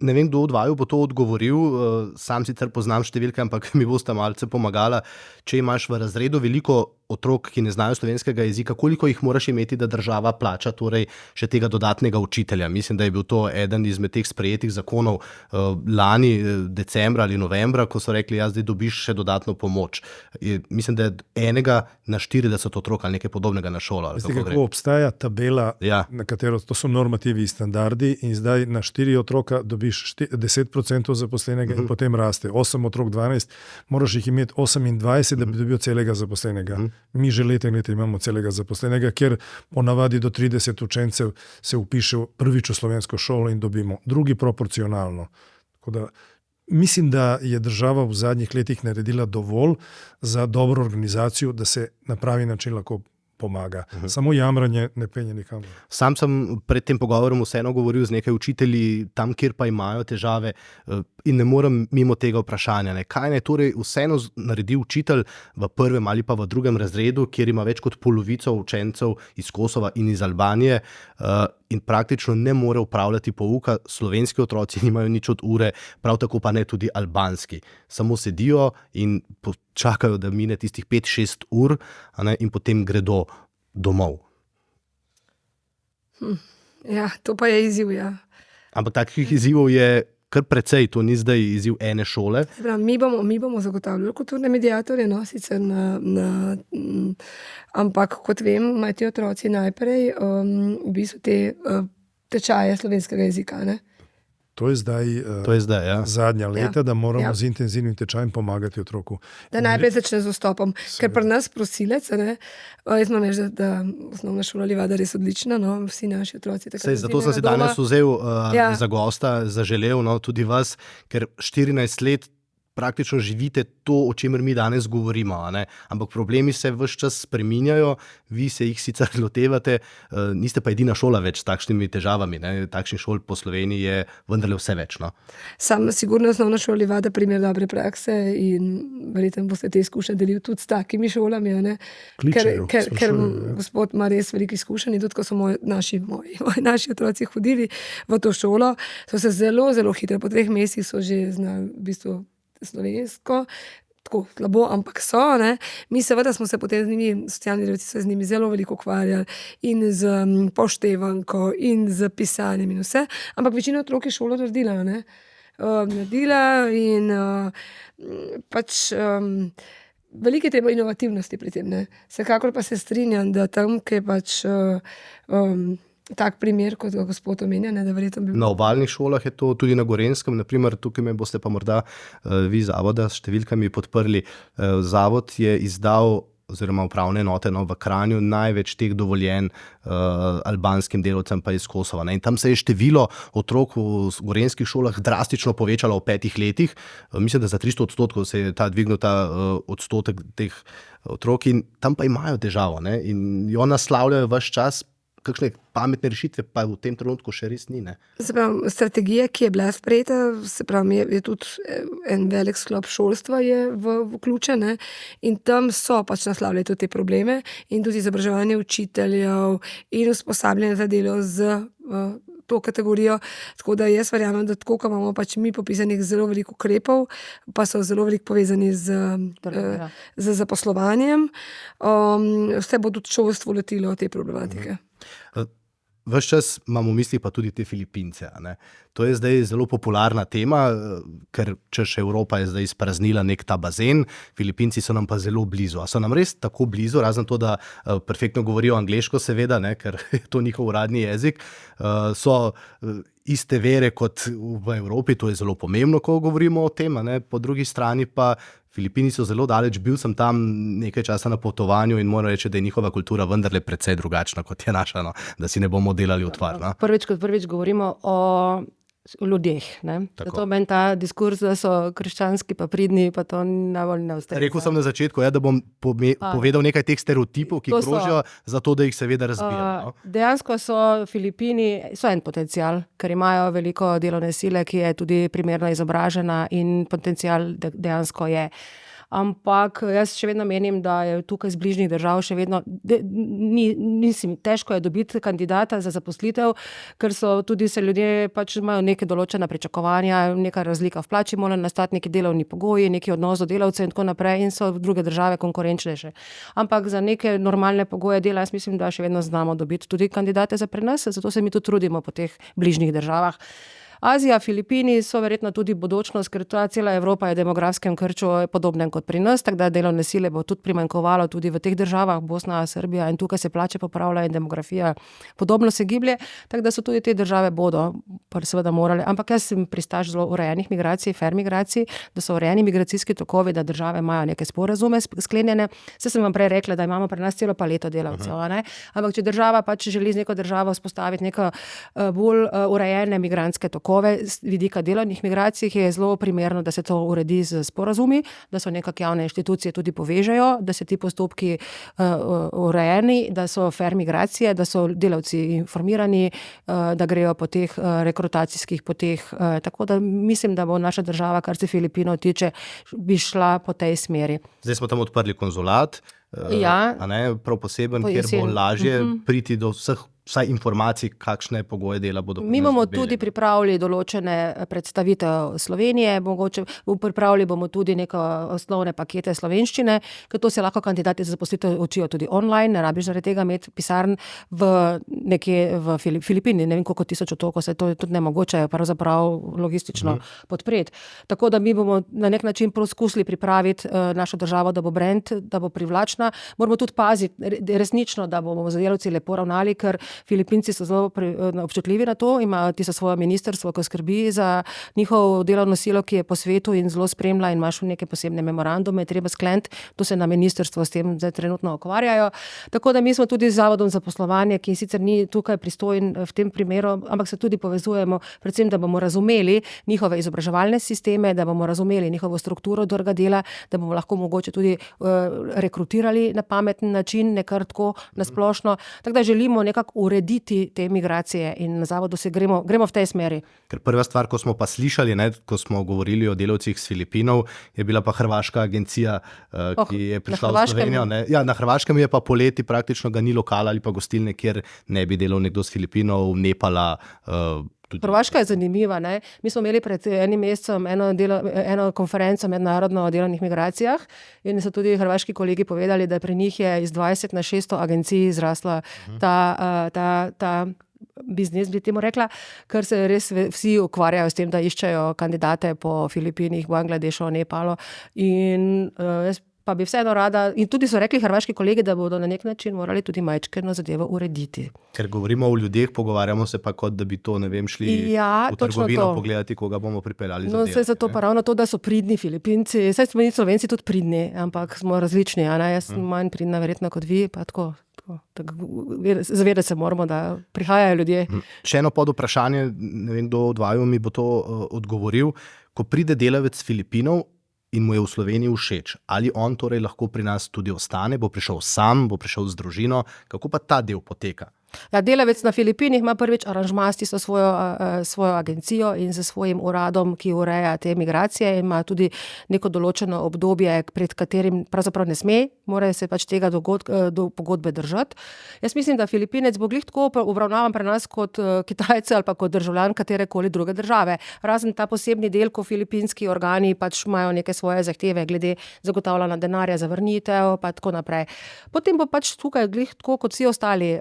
Ne vem, kdo od vaju bo to odgovoril, sam sicer poznam številke, ampak mi boste malce pomagala. Če imaš v razredu veliko otrok, ki ne znajo slovenskega jezika, koliko jih moraš imeti, da država plača torej še tega dodatnega učitelja? Mislim, da je bil to eden izmed teh sprejetih zakonov lani, decembra ali novembra, ko so rekli, zdaj dobiš še dodatno pomoč. Mislim, da je 1 na 40 otrok ali nekaj podobnega na šolo. Veste, kako obstaja tabela, na katero to so normativi in standardi in zdaj na 4 otroka dobiš 10% zaposlenega in potem raste. 8 otrok, 12, moraš jih imeti 28, da bi dobil celega zaposlenega. Mi že leta imamo celega zaposlenega, ker ponavadi do 30 učencev se upiše prvič v slovensko šolo in dobimo, drugi proporcionalno. Tako da mislim, da je država v zadnjih letih naredila dovolj za dobro organizacijo, da se na pravi način lahko pomaga. Samo jamranje ne penje nikamor. Sam sem pred tem pogovorom vseeno govoril z nekaj učitelji tam, kjer pa imajo težave in ne morem mimo tega vprašanja. Kaj naj torej vseeno naredi učitelj v 1. ali pa v 2. razredu, kjer ima več kot polovico učencev iz Kosova in iz Albanije in praktično ne more upravljati pouka, slovenski otroci nimajo nič od ure, prav tako pa ne tudi albanski. Samo sedijo in čakajo, da mine tistih 5-6 ur in potem gredo domov. Ja, to pa je izziv, ja. Ampak takih izzivov je kar precej, to ni zdaj izziv ene šole. Mi bomo zagotavljali kulturne mediatorje, sicer ampak kot vem, imajo ti otroci najprej v bistvu te tečaje slovenskega jezika, ne? To je zdaj zadnja leta, da moramo z intenzivnim tečajem pomagati otroku. Da najprej začne z vstopom. Ker pri nas prosilec, jaz imam reči, da osnovna šola Livada res odlična, vsi naši otroci. Zato sem se danes vzel za gosta, zaželel tudi vas, ker 14 let praktično živite to, o čemer mi danes govorimo, a ne? Ampak problemi se ves čas spreminjajo, vi se jih sicer lotevate, niste pa edina šola več s takšnimi težavami, ne? Takšnih šol po Sloveniji je vendarle vse več, no? Sam sigurno osnovna šola vada primer dobre prakse in verjetno boste te izkušnje delili tudi s takimi šolami, ne? Kličejo, Ker sprašujejo, ja. gospod ima res veliko izkušenj in tudi, ko so naši otroci hodili v to šolo, so se zelo, zelo hitro, po 3 mesecih so že znali v bistvu slovensko, tako slabo, ampak so, ne. Mi seveda smo se potem z njimi, socialni delavci so z njimi zelo veliko ukvarjali in z poštevanko in z pisanjem in vse, ampak večina otrok je šolo naredila, ne. Naredila in pač veliko je treba inovativnosti pri tem, ne. Vsekakor pa se strinjam, da tam, ki je pač tak primer, kot ga gospod omenja, ne, da verjetno bi... Na obalnih šolah je to tudi na Gorenjskem, naprimer, tukaj me boste pa morda vi zavoda s številkami podprli. Zavod je izdal oziroma upravne enote v Kranju največ teh dovoljenj albanskim delavcem pa iz Kosova, ne. In tam se je število otrok v gorenjskih šolah drastično povečalo v 5 letih. Mislim, da za 300% se je dvignil ta odstotek teh otrok in tam pa imajo težavo, ne. In jo naslavljajo ves čas, kakšne pametne rešitve pa v tem trenutku še res ni, ne. Se pravi, strategija, ki je bila sprejeta, se pravi, je tudi en velik sklop šolstva je vključen, ne, in tam so pač naslavljali tudi te probleme in tudi izobraževanje učiteljev in usposabljanje za delo z to kategorijo, tako da jaz verjamem, da tako, ko imamo pač mi popisanih zelo veliko ukrepov, pa so zelo veliko povezani z zaposlovanjem, vse bo tudi šolstvo letilo te problematike. Ves čas imamo v mislih pa tudi te Filipince, a ne. To je zdaj zelo popularna tema, ker češ Evropa je zdaj izpraznila nek ta bazen, Filipinci so nam pa zelo blizu. A so nam res tako blizu, razen to, da perfektno govorijo angleško seveda, ne, ker je to njihov uradni jezik, so iste vere kot v Evropi, to je zelo pomembno, ko govorimo o tem, a ne. Po drugi strani pa Filipini so zelo daleč, bil sem tam nekaj časa na potovanju in moram reči, da je njihova kultura vendarle precej drugačna, kot je naša, no, da si ne bomo delali utvar. No. Prvič govorimo o ljudeh. Zato meni ta diskurs, da so krščanski pa pridni, pa to najbolj ne ustreza. Rekel sem na začetku, da bom povedal nekaj teh stereotipov, ki krožijo, zato da jih seveda razbijam. No. Dejansko so Filipini, so en potencial, ker imajo veliko delovne sile, ki je tudi primerno izobražena in potencial dejansko je. Ampak jaz še vedno menim, da je tukaj z bližnjih držav še vedno, težko je dobiti kandidata za zaposlitev, ker so tudi se ljudje pač imajo neke določena pričakovanja, neka razlika v plači, mora nastati neki delovni pogoji, neki odnos do delavcev in tako naprej in so druge države konkurenčnejše. Ampak za neke normalne pogoje dela, jaz mislim, da še vedno znamo dobiti tudi kandidate za pri nas, zato se mi tudi trudimo po teh bližnjih državah. Azija, Filipini so verjetno tudi bodočnost, ker ta cela Evropa je v demografskem krču podobnem kot pri nas, tako da delovne sile bo tudi primanjkovalo tudi v teh državah, Bosna, Srbija in tukaj se plače popravljajo in demografija podobno se giblje, tako da so tudi te države bodo seveda morale, ampak jaz sem pristaš zelo urejenih migracij, fair migracij, da so urejeni migracijski tokovi, da države imajo neke sporazume sklenjene. Saj sem vam prej rekla, da imamo pri nas celo paleto delavcev, ne? Ampak če država pač želi z neko državo vzpostaviti neko bolj urejene migrantske tokove, z vidika delovnih migracij, je zelo primerno, da se to uredi z sporazumi, da so nekako javne inštitucije tudi povežejo, da se ti postopki urejeni, da so fair migracije, da so delavci informirani, da grejo po teh rekrutacijskih poteh. Tako da mislim, da bo naša država, kar se Filipinov tiče, bi šla po tej smeri. Zdaj smo tam odprli konzulat, a ne, prav poseben, kjer bo lažje priti do vsaj informacij, kakšne pogoje dela bodo. Mi bomo tudi pripravili določene predstavitev Slovenije, mogoče pripravili bomo tudi neke osnovne pakete slovenščine, ker to se lahko kandidati za zaposlitev učijo tudi online, ne rabiš zaradi tega imeti pisarn v Filipini, ne vem koliko 1000 otokov, se to je tudi nemogoče pravzaprav logistično podpreti. Tako da mi bomo na nek način poskusili pripraviti našo državo, da bo brand, da bo privlačna. Moramo tudi paziti resnično, da bomo z delavci lepo ravnali, ker Filipinci so zelo občutljivi na to, imajo tisto svoje ministrstvo, ki skrbi za njihov delovno silo, ki je po svetu in zelo spremlja in imaš neke posebne memorandume, treba skleniti, to se na ministrstvo s tem zdaj trenutno ukvarjajo. Tako da mi smo tudi z Zavodom za poslovanje, ki sicer ni tukaj pristojen v tem primeru, ampak se tudi povezujemo, predvsem, da bomo razumeli njihove izobraževalne sisteme, da bomo razumeli njihovo strukturo trga dela, da bomo lahko mogoče tudi rekrutirali na pameten način, ne kar tako nasplošno. Tako da želimo nekako urediti te migracije in na Zavodu se gremo v tej smeri. Ker prva stvar, ko smo pa slišali, ko smo govorili o delavcih s Filipinov, je bila pa hrvaška agencija, ki je prišla v Slovenijo. Ja, na Hrvaškem je pa poleti praktično ga ni lokala ali pa gostilne, kjer ne bi delal nekdo s Filipinov, Nepala. Hrvaška je zanimiva. Ne? Mi smo imeli pred enim mesecem eno konferenco mednarodno o delovnih migracijah in so tudi hrvaški kolegi povedali, da pri njih je iz 20 na 600 agencij zrasla ta biznis, bi temu rekla, ker se res vsi ukvarjajo s tem, da iščejo kandidate po Filipinih, Bangladešu, Nepalu in jaz pa bi vseeno rada, in tudi so rekli hrvaški kolegi, da bodo na nek način morali tudi majčkeno zadevo urediti. Ker govorimo o ljudeh, pogovarjamo se pa kot, da bi to, šli v trgovino pogledati, koga bomo pripeljali za delo. Zato pa ravno to, da so pridni Filipinci, saj smo mi Slovenci tudi pridni, ampak smo različni, jaz sem manj pridna verjetno kot vi, pa tako. Zavedati se moramo, da prihajajo ljudje. Še eno pod vprašanje, ne vem, kdo od vaju mi bo to odgovoril. Ko pride delavec s Filipinov in mu je v Sloveniji všeč, ali on torej lahko pri nas tudi ostane, bo prišel sam, bo prišel z družino, kako pa ta del poteka? Ja, delavec na Filipinih ima prvič aranžma s tisto svojo agencijo in s svojim uradom, ki ureja te migracije in ima tudi neko določeno obdobje, pred katerim pravzaprav ne sme, mora se pač tega do pogodbe držati. Jaz mislim, da Filipinec bo glih tako obravnavan pri nas kot Kitajce ali pa kot državljan katerekoli druge države. Razen ta posebni del, ko filipinski organi pač imajo neke svoje zahteve glede zagotavljanja denarja za vrnitev pa tako naprej. Potem bo pač tukaj glih tako kot vsi ostali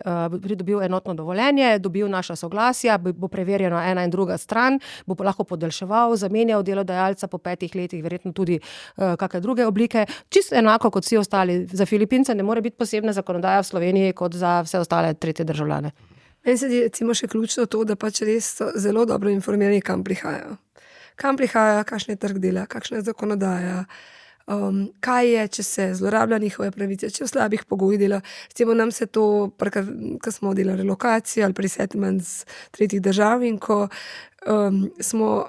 dobil enotno dovoljenje, dobil naša soglasja, bo preverjeno ena in druga stran, bo lahko podaljševal, zamenjal delodajalca po 5 letih, verjetno tudi kakšne druge oblike. Čisto enako kot vsi ostali. Za Filipince ne more biti posebna zakonodaja v Sloveniji kot za vse ostale tretje državljane. Meni se je recimo še ključno to, da pač res so zelo dobro informirani, kam prihajajo. Kam prihajajo, kakšen je trg dela, kakšna je zakonodaja, kaj je, če se zlorablja njihove pravice, če v slabih pogojih dela. Recimo nam se to, ko smo delali relokacijo ali resettlement z tretjih držav in ko smo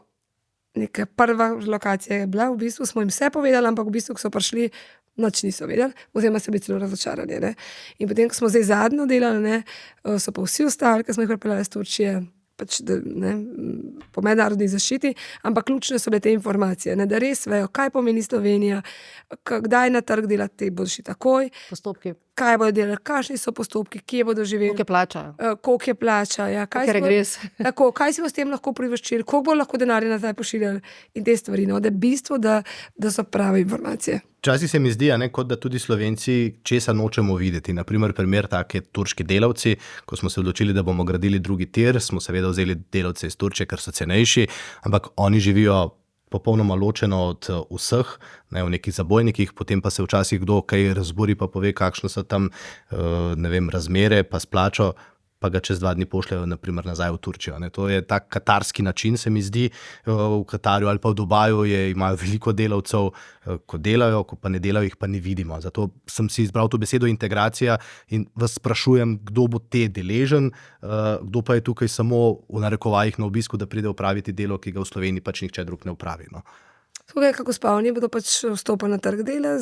neka prva lokacija je bila, v bistvu smo jim vse povedali, ampak v bistvu, ko so prišli, nič niso vedeli, oziroma so bili celo razočarani. Ne? In potem, ko smo zdaj zadnjo delali, so pa vsi ostali, ki smo jih pripeljali iz Turčije, pač, po mednarodni zaščiti, ampak ključne so bile te informacije, da res vejo, kaj pomeni Slovenija, kdaj na trg delati, bodo šli takoj, postopki, kaj bodo delali, kakšni so postopki, kje bodo živeli, koliko je plača, kaj si bo s tem lahko privoščili, koliko bo lahko denarja nazaj pošiljali in te stvari, da je bistvo, da so prave informacije. Včasih se mi zdi, kot da tudi Slovenci česa nočemo videti. Naprimer, primer take turški delavci, ko smo se odločili, da bomo gradili drugi tir, smo seveda vzeli delavce iz Turčije, ker so cenejši, ampak oni živijo popolnoma ločeno od vseh, v nekih zabojnikih, potem pa se včasih kdo kaj razburi, pa pove, kakšne so tam razmere, pa splačo, pa ga čez 2 dni pošljajo naprimer nazaj v Turčijo. To je tak katarski način, se mi zdi, v Katarju ali pa v Dubaju imajo veliko delavcev, ko delajo, ko pa ne delajo, jih pa ne vidimo. Zato sem si izbral to besedo integracija in vas sprašujem, kdo bo te deležen, kdo pa je tukaj samo v narekovajih na obisku, da pride opraviti delo, ki ga v Sloveniji pač nihče drug ne opravi. Tukaj, kako spavni, bodo pač vstopili na trg dela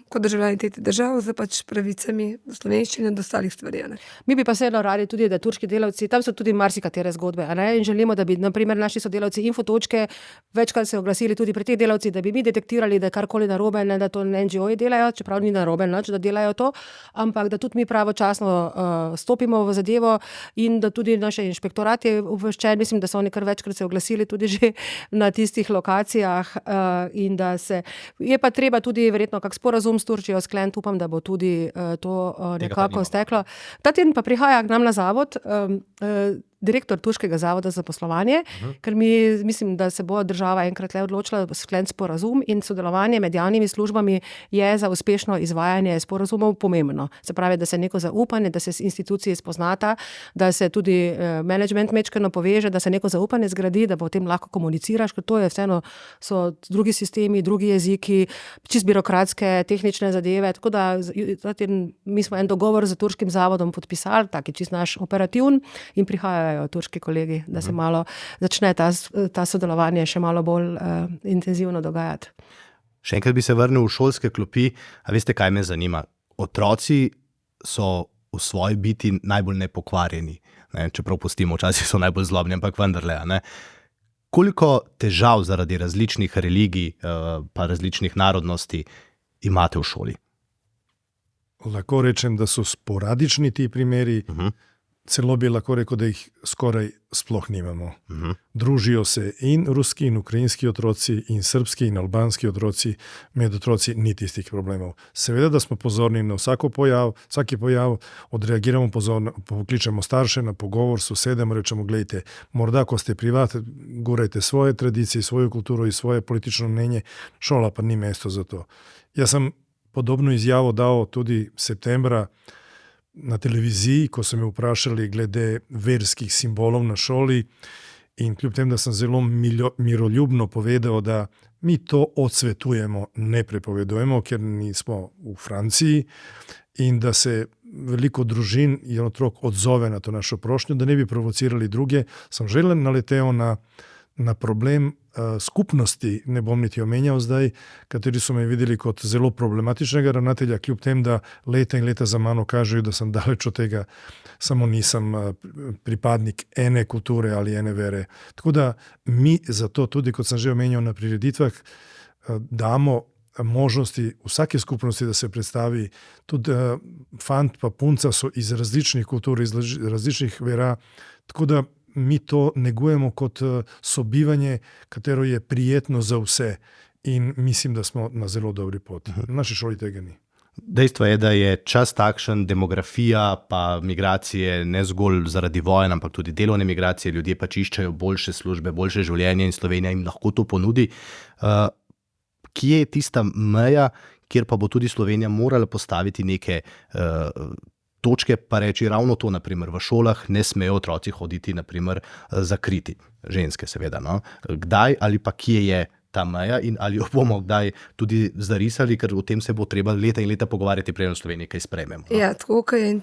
kot državljani tretjih držav z pač pravicami do slovenščine in do ostalih stvari. Mi bi pa vseeno radi tudi, da turški delavci, tam so tudi marsikatere zgodbe, in želimo, da bi naprimer naši sodelavci Infotočke večkrat se oglasili tudi pri teh delavcih, da bi mi detektirali, da je karkoli narobe, ne da to NGO-ji delajo, čeprav ni narobe nič, da delajo to, ampak da tudi mi pravočasno stopimo v zadevo in da tudi naše inšpektorat je obveščen, mislim, da so oni kar večkrat se oglasili tudi že na tistih lokacijah. In da je pa treba tudi verjetno kak sporazum s Turčijo skleniti, upam, da bo tudi to nekako steklo. Ta teden pa prihaja k nam na zavod direktor Turškega zavoda za poslovanje, ker mislim, da se bo država enkrat le odločila skleniti sporazum in sodelovanje med javnimi službami je za uspešno izvajanje sporazumov pomembno. Se pravi, da se neko zaupanje, da se institucije spoznata, da se tudi management mečkano poveže, da se neko zaupanje zgradi, da potem lahko komuniciraš, ker to je vseeno, so drugi sistemi, drugi jeziki, čist birokratske, tehnične zadeve, tako da mi smo en dogovor z Turškim zavodom podpisali, tak je čist naš operativn in prihajajo turški kolegi, da se malo začne ta sodelovanje še malo bolj intenzivno dogajati. Še enkrat bi se vrnil v šolske klopi, a veste, kaj me zanima? Otroci so v svoji biti najbolj nepokvarjeni, ne? Čeprav pustimo, včasih so najbolj zlobni, ampak vendarle, ne? Koliko težav zaradi različnih religij pa različnih narodnosti imate v šoli? Lahko rečem, da so sporadični ti primeri, celo bi lahko rekel, da jih skoraj sploh nimamo. Družijo se in ruski in ukrajinski otroci in srbski in albanski otroci, med otroci ni tistih problemov. Seveda, da smo pozorni na vsaki pojav, odreagiramo pozorno, pokličemo starše na pogovor, sosedem, rečemo, gledajte, morda, ko ste privat, gurajte svoje tradicije, svojo kulturo in svoje politično mnenje, šola pa ni mesto za to. Jaz sem podobno izjavo dal tudi septembra na televiziji, ko so me vprašali glede verskih simbolov na šoli in kljub tem, da sem zelo miroljubno povedal, da mi to odsvetujemo, ne prepovedujemo, ker nismo v Franciji in da se veliko družin in otrok odzove na to našo prošnjo, da ne bi provocirali druge, sem že naletel na problem skupnosti, ne bom niti omenjal zdaj, kateri so me videli kot zelo problematičnega ravnatelja, kljub tem, da leta in leta za mano kažejo, da sem daleč od tega, samo nisem pripadnik ene kulture ali ene vere. Tako da mi zato tudi, kot sem že omenjal na prireditvah, damo možnosti vsake skupnosti, da se predstavi. Tudi fant pa punca so iz različnih kultur, iz različnih vera, tako da mi to negujemo kot sobivanje, katero je prijetno za vse in mislim, da smo na zelo dobri poti. V naši šoli tega ni. Dejstvo je, da je čas takšen, demografija pa migracije ne zgolj zaradi vojen, ampak tudi delovne migracije, ljudje pač iščejo boljše službe, boljše življenje in Slovenija jim lahko to ponudi. Kje je tista meja, kjer pa bo tudi Slovenija morala postaviti neke točke, pa reči ravno to, naprimer v šolah ne smejo otroci hoditi naprimer zakriti, ženske seveda, no? Kdaj ali pa kje je ta meja in ali jo bomo kdaj tudi zarisali, ker o tem se bo treba leta in leta pogovarjati, preden v Sloveniji kaj sprejmemo. No? Ja, tako, ker je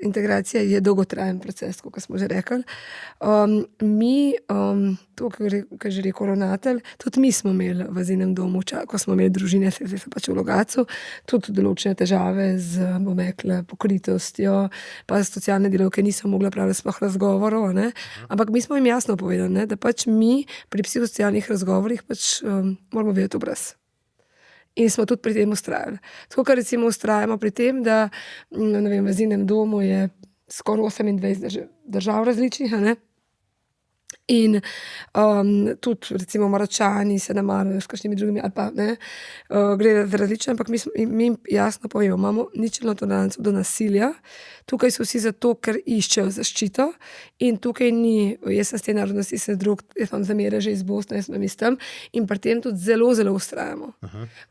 integracija je dolgotrajen proces, kot smo že rekli. Mi, to, kar že rekel ravnatelj, tudi mi smo imeli v azilnem domu, ko smo imeli družine, se pač v Logatcu, tudi določene težave z, bom rekla, pokritostjo, pa socialne delavke niso mogle praviti sploh razgovorov, ne? Ampak mi smo jim jasno povedali, ne? Da pač mi pri psihosocialnih razgovorih pač moramo vedeti obraz. In smo tudi pri tem ustrajali. Tako, kar recimo ustrajamo pri tem, da ne vem, v azilnem domu je skoraj 28 držav različnih, ne? In tudi recimo Maročani se namarajo s kakšnimi drugimi ali pa ne, gre za različne, ampak mi jasno povemo, imamo ničelno toleranco do nasilja, tukaj so vsi zato, ker iščejo zaščito in tukaj ni, jaz sem s te narodnosti, sem drug, jaz imam zamere že iz Bosne, jaz sem tam in pri tem tudi zelo, zelo ustrajamo.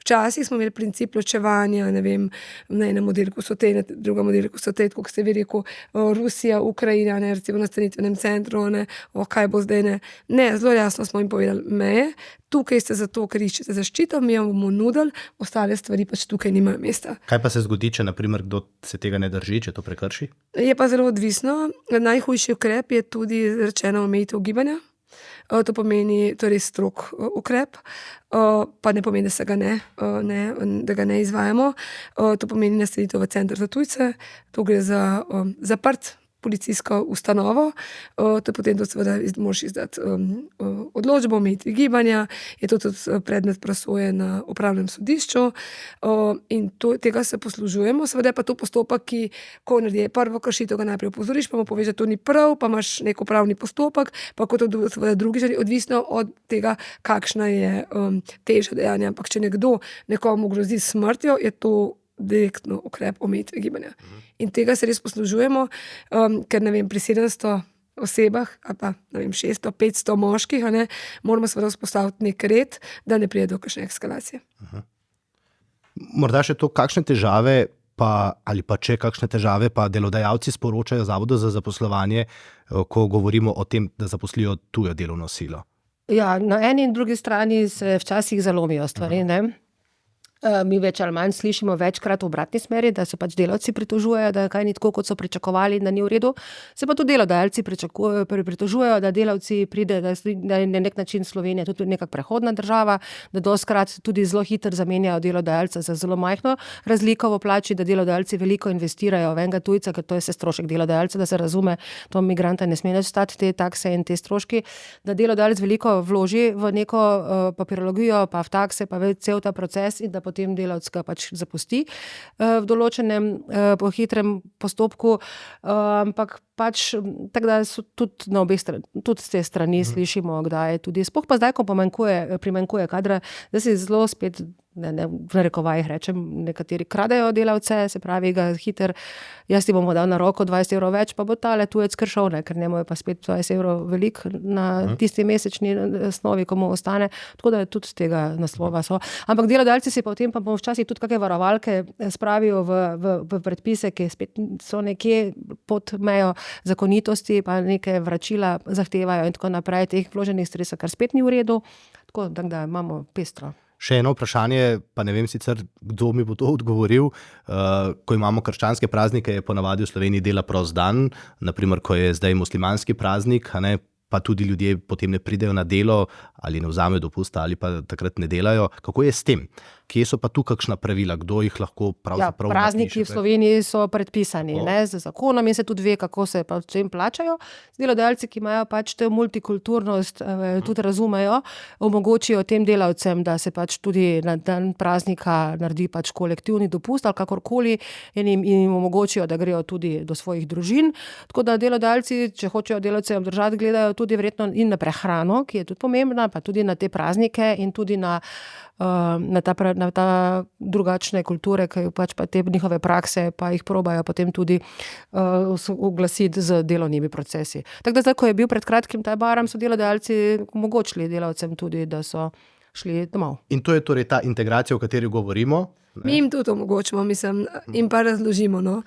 Včasih smo imeli princip ločevanja, ne vem, na enem oddelku so te, na drugem oddelku so te, kot ste vi rekel, Rusija, Ukrajina, ne, recimo na stanitvenem centru, ne, kaj bo zdaj, ne. Ne, zelo jasno smo jim povedali meje, tukaj ste zato, ker iščete zaščito, mi jo bomo nudili, ostale stvari pač tukaj nimajo mesta. Kaj pa se zgodi, če naprimer kdo se tega ne drži, če to prekrši? Je pa zelo odvisno. Najhujši ukrep je tudi rečeno omejitev gibanja. To pomeni, to je res strog ukrep, pa ne pomeni, da se ga da ga ne izvajamo. To pomeni nastanitev v center za tujce, to gre za zaprt policijsko ustanovo, to potem to seveda moraš izdati odločbo o omejitvi gibanja, je to tudi predmet presoje na upravnem sodišču in tega se poslužujemo, seveda je pa to postopek, ki, ko naredi prvo kršitev, ga najprej opozoriš, pa mu poveš, da to ni prav, pa imaš nek upravni postopek, pa kot seveda drugi želi, odvisno od tega, kakšna je teža dejanja, ampak če nekdo nekomu grozi smrtjo, je to direktno ukrep omejitve gibanja. In tega se res poslužujemo, ker ne vem, pri 700 osebah, ali pa 600-500 moških, moramo seveda vzpostaviti nek red, da ne pride do kakšne eskalacije. Morda še to, kakšne težave ali pa če kakšne težave pa delodajalci sporočajo Zavodu za zaposlovanje, ko govorimo o tem, da zaposlijo tujo delovno silo? Ja, na eni in drugi strani se včasih zalomijo stvari, ne? Mi več ali manj slišimo večkrat v obratni smeri, da se pač delavci pritožujejo, da kaj ni tako, kot so pričakovali, da ni v redu. Se pa tudi delodajalci pritožujejo, da delavci pride, da je na nek način Slovenija tudi neka prehodna država, da dostikrat tudi zelo hitro zamenjajo delodajalca za zelo majhno razliko v plači, da delodajalci veliko investirajo v enega tujca, ker to je strošek delodajalca, da se razume, to migranta ne sme več stati te takse in te stroški, da delodajalec veliko vloži v neko papirologijo, pa v takse, pa v cel ta proces in da potem delavec ga pač zapusti v določenem po hitrem postopku, ampak pač tako da so tudi na obeh tudi z te strani slišimo, kdaj tudi, sploh pa zdaj, ko primanjkuje kadra, da si zelo spet, ne v narekovajih rečem, nekateri kradejo delavce, se pravi ga hiter, jaz ti bomo dal na roko 20 evrov več, pa bo tale tujec kršal, ker njemu je pa spet 20 evrov velik na tisti mesečni osnovi, ko mu ostane, tako da tudi z tega naslova so. Ampak delodajalci si potem pa včasih tudi kakšne varovalke spravijo v predpise, ki spet so nekje pod mejo zakonitosti, pa neke vračila zahtevajo in tako naprej, teh vloženih stresov, kar spet ni v redu, tako da imamo pestro. Še eno vprašanje, pa ne vem sicer, kdo mi bo to odgovoril. Ko imamo krščanske praznike, je ponavadi v Sloveniji dela prost dan, naprimer, ko je zdaj muslimanski praznik, pa tudi ljudje potem ne pridejo na delo ali ne vzamejo dopusta ali pa takrat ne delajo. Kako je s tem? Kje so pa tu kakšna pravila, kdo jih lahko pravzaprav napiše? Prazniki v Sloveniji so predpisani z zakonom in se tudi ve, kako se pa vsem plačajo. Delodajalci, ki imajo pač to multikulturnost, tudi razumejo, omogočijo tem delavcem, da se pač tudi na dan praznika naredi pač kolektivni dopust ali kakorkoli in jim omogočijo, da grejo tudi do svojih družin. Tako da delodajalci, če hočejo delavce obdržati, gledajo tudi verjetno in na prehrano, ki je tudi pomembna, pa tudi na te praznike in tudi na ta drugačne kulture, ki pač pa te njihove prakse, pa jih probajo potem tudi uglasiti z delovnimi procesi. Tako da zdaj, ko je bil pred kratkim ta baram, so delodajalci omogočili delavcem tudi, da so šli domov. In to je torej ta integracija, o kateri govorimo? Mi jim tudi omogočimo, in pa razložimo,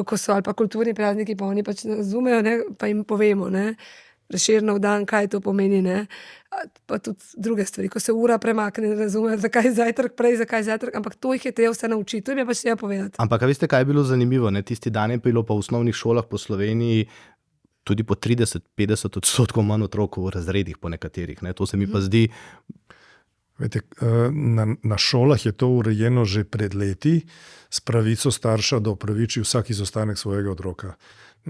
ko so ali pa kulturni prazniki, pa oni pač razumejo, pa jim povemo, Prešernov dan, kaj to pomeni, pa tudi druge stvari, ko se ura premakne, razumejo, zakaj zajtrk prej, zakaj zajtrk, ampak to jih je treba vse naučiti, to jim je pač treba povedati. Ampak veste, kaj je bilo zanimivo, tisti dan je bilo pa v osnovnih šolah po Sloveniji tudi po 30-50% manj otrok v razredih po nekaterih, to se mi pa zdi. Vete, na šolah je to urejeno že pred leti s pravico starša, da opraviči vsak izostanek svojega otroka.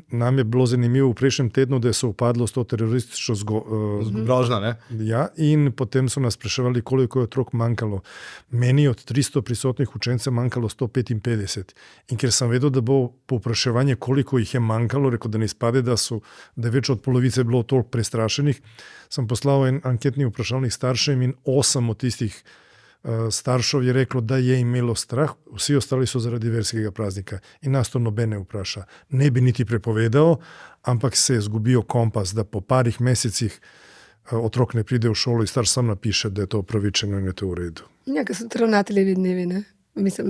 Nam je bilo zanimivo v prejšnjem tednu, da je se upadlo s to teroristično grožnjo. Ja, in potem so nas spraševali, koliko je otrok manjkalo. Meni od 300 prisotnih učencev manjkalo 155. In ker sem vedel, da bo povpraševanje, koliko jih je manjkalo, rekel, da ne izpade, da je več od polovice bilo toliko prestrašenih, sem poslal en anketni vprašalnik staršem in 8 od tistih staršev je reklo, da je imelo strah, vsi ostali so zaradi verskega praznika in nas to noben ne vpraša. Ne bi niti prepovedal, ampak se je zgubil kompas, da po parih mesecih otrok ne pride v šolo in starš sam napiše, da je to upravičeno in je to v redu. Ja, ker so ravnateljevi dnevi,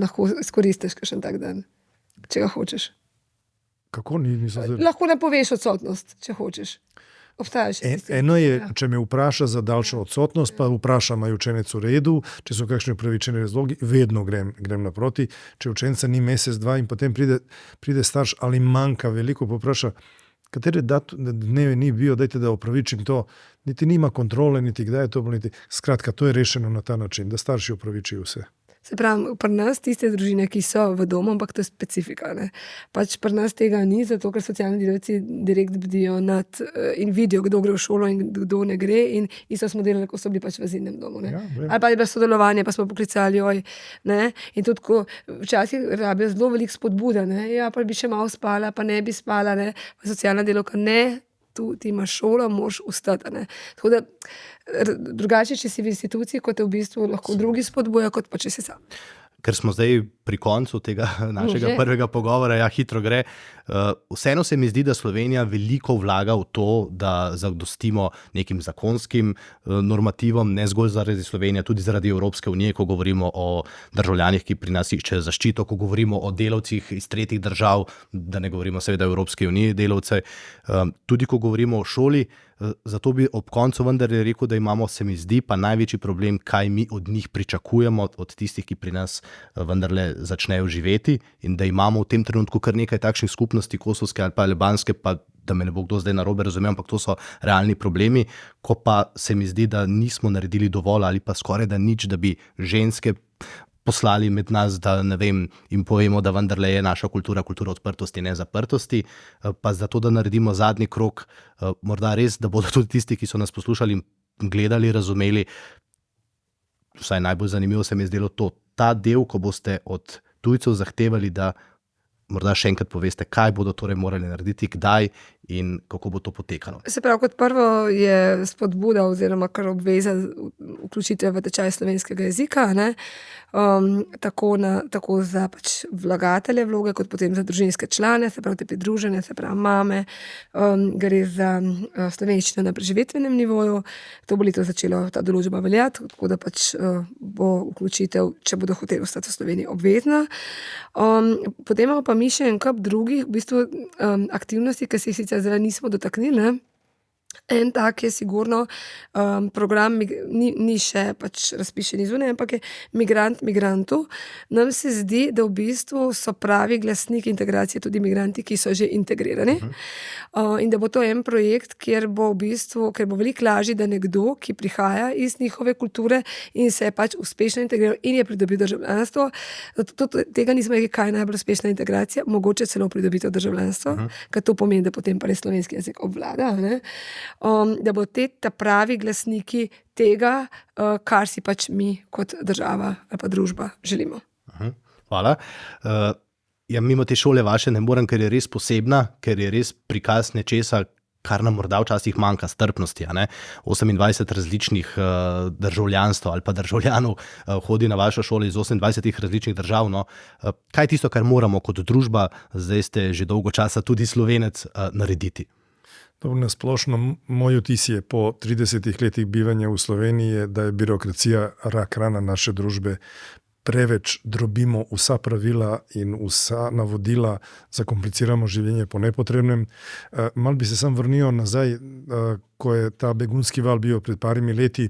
lahko izkoristiš kakšen tak dan, če ga hočeš. Kako niso zdaj? Lahko napoveš odsotnost, če hočeš. Eno je, če me vpraša za daljšo odsotnost, pa vprašam, je učenec v redu, če so kakšni upravičeni razlogi, vedno grem naproti. Če učenca ni mesec, dva in potem pride starš ali manjka veliko, popraša, katere dneve ni bil, dajte da upravičim to, niti nima kontrole, niti kdaj je to bilo, skratka, to je rešeno na ta način, da starši upravičijo vse. Se pravi, pri nas tiste družine, ki so v domu, ampak to je specifika. Pač pri nas tega ni, zato ker socialni delavci direkt bdijo in vidijo, kdo gre v šolo in kdo ne gre. In isto smo delali, ko so bili pač v azilnem domu. Ali pa je bilo sodelovanje, pa smo poklicali, In tudi, ko včasih rabijo zelo veliko spodbude, ja, pa bi še malo spala, pa ne bi spala, pa socialna delavka tu ti imaš šolo, moraš ustati. Tako da drugače, če si v instituciji, kot te v bistvu lahko drugi spodbuja, kot pa če si sam. Ker smo zdaj pri koncu tega našega prvega pogovora, ja, hitro gre. Vseeno se mi zdi, da Slovenija veliko vlaga v to, da zadostimo nekim zakonskim normativom, ne zgolj zaradi Slovenije, tudi zaradi Evropske unije, ko govorimo o državljanih, ki pri nas iščejo zaščito, ko govorimo o delavcih iz tretjih držav, da ne govorimo seveda o Evropski uniji delavce, tudi ko govorimo o šoli. Zato bi ob koncu vendar rekel, da imamo, se mi zdi, pa največji problem, kaj mi od njih pričakujemo, od tistih, ki pri nas vendarle začnejo živeti, in da imamo v tem trenutku kar nekaj takšnih skupnosti, kosovske ali pa albanske, pa da me ne bo kdo zdaj narobe razumel, ampak to so realni problemi, ko pa se mi zdi, da nismo naredili dovolj ali pa skoraj da nič, da bi ženske poslali med nas, da ne vem, jim povemo, da vendarle je naša kultura odprtosti, ne zaprtosti, pa zato, da naredimo zadnji krog, morda res, da bodo tudi tisti, ki so nas poslušali in gledali, razumeli, vsaj najbolj zanimivo se mi je zdelo to, ta del, ko boste od tujcev zahtevali, da morda še enkrat poveste, kaj bodo torej morali narediti, kdaj in kako bo to potekalo. Se pravi, kot prvo je spodbuda oziroma kar obveza vključitve v tečaj slovenskega jezika, ne? Tako za pač vlagatelje vloge, kot potem za družinske člane, se pravi te pridružene, se pravi mame, gre za slovenščino na preživetvenem nivoju. To bo letos začelo ta določba veljati, tako da pač bo vključitev, če bodo hoteli ostati v Sloveniji, obvezna. Potem imamo pa mi še en kup drugih v bistvu aktivnosti, ki se jih sicer zdaj nismo dotaknili, ne? En tak je sigurno program, ni še pač razpišen zunaj, ampak je migrantu. Nam se zdi, da v bistvu so pravi glasniki integracije tudi migranti, ki so že integrirani. In da bo to en projekt, ker bo veliko lažje, da nekdo, ki prihaja iz njihove kulture in se je pač uspešno integriral in je pridobil državljanstvo, tega nismo rekli, kaj je najbolj uspešna integracija, mogoče celo pridobitev državljanstva, ker to pomeni, da potem pa res slovenski jezik obvlada, ne? Da bo ta pravi glasniki tega, kar si pač mi kot država ali pa družba želimo. Hvala. Ja, mimo te šole vaše ne morem, ker je res posebna, ker je res prikaz nečesa, kar nam morda včasih manjka, strpnosti. 28 različnih državljanstv ali pa državljanov hodi na vašo šolo iz 28 različnih držav. No. Kaj je tisto, kar moramo kot družba, zdaj ste že dolgo časa tudi Slovenec, narediti? Na splošno, moj vtis je po 30 letih bivanja v Sloveniji, da je birokracija rak rana naše družbe. Preveč drobimo vsa pravila in vsa navodila, zakompliciramo življenje po nepotrebnem. Mal bi se sam vrnil nazaj, ko je ta begunski val bil pred parimi leti.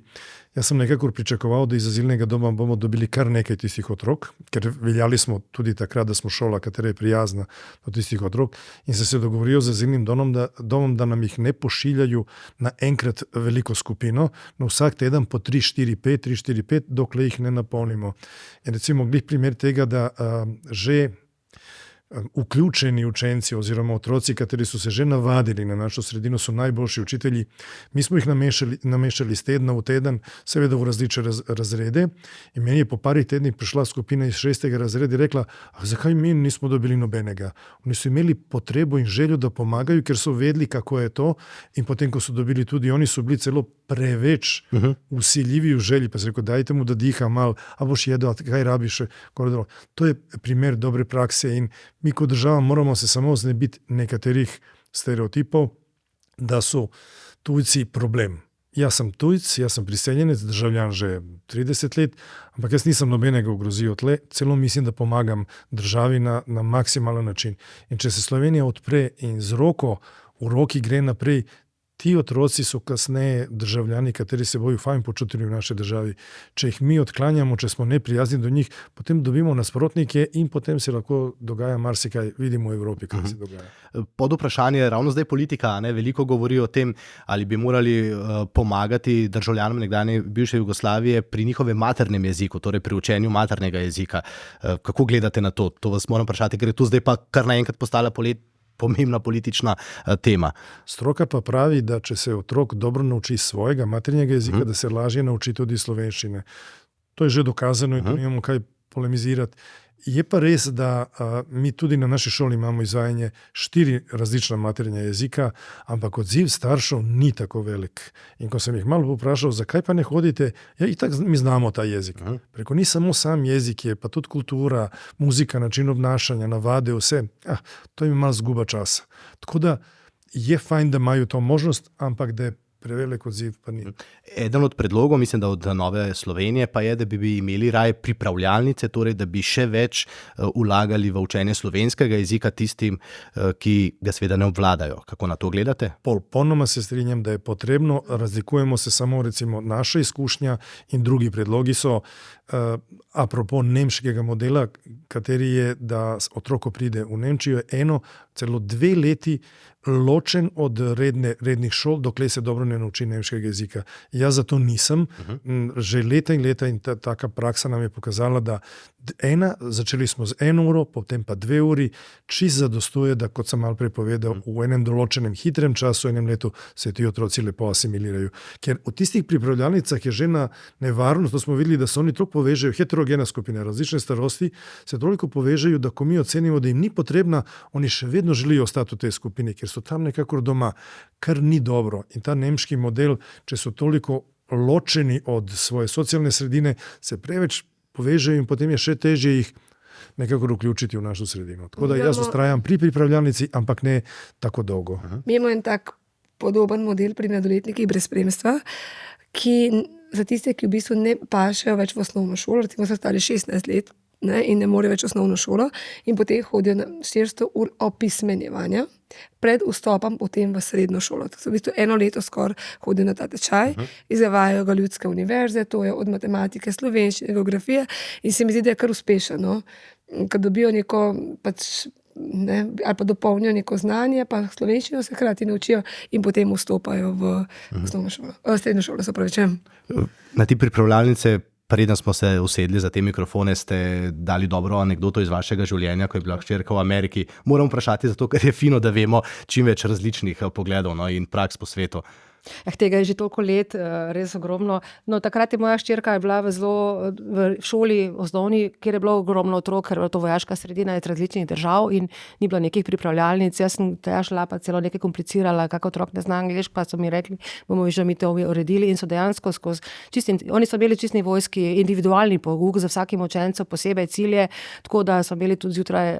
Jaz sem nekako pričakoval, da iz azilnega doma bomo dobili kar nekaj tistih otrok, ker veljali smo tudi takrat, da smo šola, katera je prijazna do tistih otrok, in se dogovorijo z azilnim domom, da nam jih ne pošiljajo na enkrat veliko skupino, na vsak teden po 3-4-5, dokler jih ne napolnimo. In recimo glih primer tega, da že vključeni učenci oziroma otroci, kateri so se že navadili na našo sredino, so najboljši učitelji. Mi smo jih nameščali z tedna v teden, seveda v različne razrede, in meni je po parih tednih prišla skupina iz 6. razreda in rekla, zakaj mi nismo dobili nobenega? Oni so imeli potrebo in željo, da pomagajo, ker so vedeli, kako je to, in potem, ko so dobili tudi, oni so bili celo preveč vsiljivi v želji, pa se rekel, dajte mu, da diha malo, a boš jedel, kaj rabiš. To je primer dobre prakse in mi kot država moramo se samo znebiti nekaterih stereotipov, da so tujci problem. Jaz sem tujc, jaz sem priseljenec, državljan že 30 let, ampak jaz nisem nobenega ogrozil tle, celo mislim, da pomagam državi na maksimalen način. In če se Slovenija odpre in z roko v roki gre naprej, ti otroci so kasneje državljani, kateri se bojo fajn počutili v naši državi. Če jih mi odklanjamo, če smo neprijazni do njih, potem dobimo nasprotnike in potem se lahko dogaja marsikaj, vidimo v Evropi, kaj se dogaja. Pod vprašanje ravno zdaj politika, veliko govori o tem, ali bi morali pomagati državljanom nekdanje bivše Jugoslavije pri njihovem maternem jeziku, torej pri učenju maternega jezika. Kako gledate na to? To vas moram vprašati, ker je tu zdaj pa kar naenkrat postala pomembna politična tema. Stroka pa pravi, da če se otrok dobro nauči svojega maternjega jezika, da se lažje nauči tudi slovenščine. To je že dokazano in to nimamo kaj polemizirati. Je pa res, da mi tudi na naši šoli imamo izvajanje 4 različna materinja jezika, ampak odziv staršev ni tako velik. In ko sem jih malo povprašal, zakaj pa ne hodite, ja, itak mi znamo ta jezik. Preko ni samo sam jezik, je pa tudi kultura, muzika, način obnašanja, navade, vse. To je malo zguba časa. Tako da je fajn, da imajo to možnost, ampak da je prevelik odziv pa ni. Eden od predlogov, mislim, da od Nove Slovenije, pa je, da bi imeli raje pripravljalnice, torej da bi še več vlagali v učenje slovenskega jezika tistim, ki ga seveda ne obvladajo. Kako na to gledate? Popolnoma se strinjam, da je potrebno, razlikujemo se samo recimo naša izkušnja in drugi predlogi so apropo nemškega modela, kateri je, da otrok pride v Nemčijo, celo 2 leti ločen od rednih šol, dokler se dobro ne nauči nemškega jezika. Jaz zato nisem. Že leta in leta in taka praksa nam je pokazala, da začeli smo z 1 uro, potem pa 2 uri, čisto zadostuje, da kot sem malo prej povedal, v enem določenem hitrem času, enem letu se ti otroci lepo asimilirajo. Ker v tistih pripravljalnicah je že nevarnost, to smo videli, da se oni toliko povežejo, heterogena skupina, različne starosti, se toliko povežejo, da ko mi ocenimo, da jim ni potrebna, oni še vedno želijo ostati v tej skupini, ker so tam nekako doma, kar ni dobro. In ta nemški model, če so toliko ločeni od svoje socialne sredine, se preveč povežejo in potem je še težje jih nekako vključiti v našo sredino. Tako da jaz ustrajam pri pripravljalnici, ampak ne tako dolgo. Mi imamo en tak podoben model pri mladoletnikih brez spremstva, ki za tiste, ki v bistvu ne pašejo več v osnovno šolo, recimo so stari 16 let, in ne morejo več osnovno šolo in potem hodijo na 400 ur opismenjevanja pred vstopom potem v srednjo šolo. To so v bistvu 1 leto skoraj hodijo na ta tečaj, izvajajo ga ljudske univerze, to je od matematike, slovenščine, geografije in se mi zdi, da je kar uspešen, ko dobijo neko ali pa dopolnijo neko znanje, pa slovenščino se hkrati naučijo in potem vstopajo v osnovno šolo, srednjo šolo, se opravičujem. Na ti pripravljalnice, preden smo se usedli za te mikrofone, ste dali dobro anekdoto iz vašega življenja, ko je bila hčerka v Ameriki. Moram vprašati, zato ker je fino, da vemo čim več različnih pogledov in praks po svetu. Tega je že toliko let, res ogromno. No, takrat je moja hčerka bila v šoli osnovni, kjer je bilo ogromno otrok, ker je to vojaška sredina iz različnih držav in ni bilo nekih pripravljalnic. Jaz sem šla pa celo nekaj komplicirala, kako otrok ne zna angleško, pa so mi rekli, bomo že mi to uredili in so dejansko oni so imeli čisti vojski, individualni pouk za vsakim učencem, posebej cilje, tako da so imeli tudi zjutraj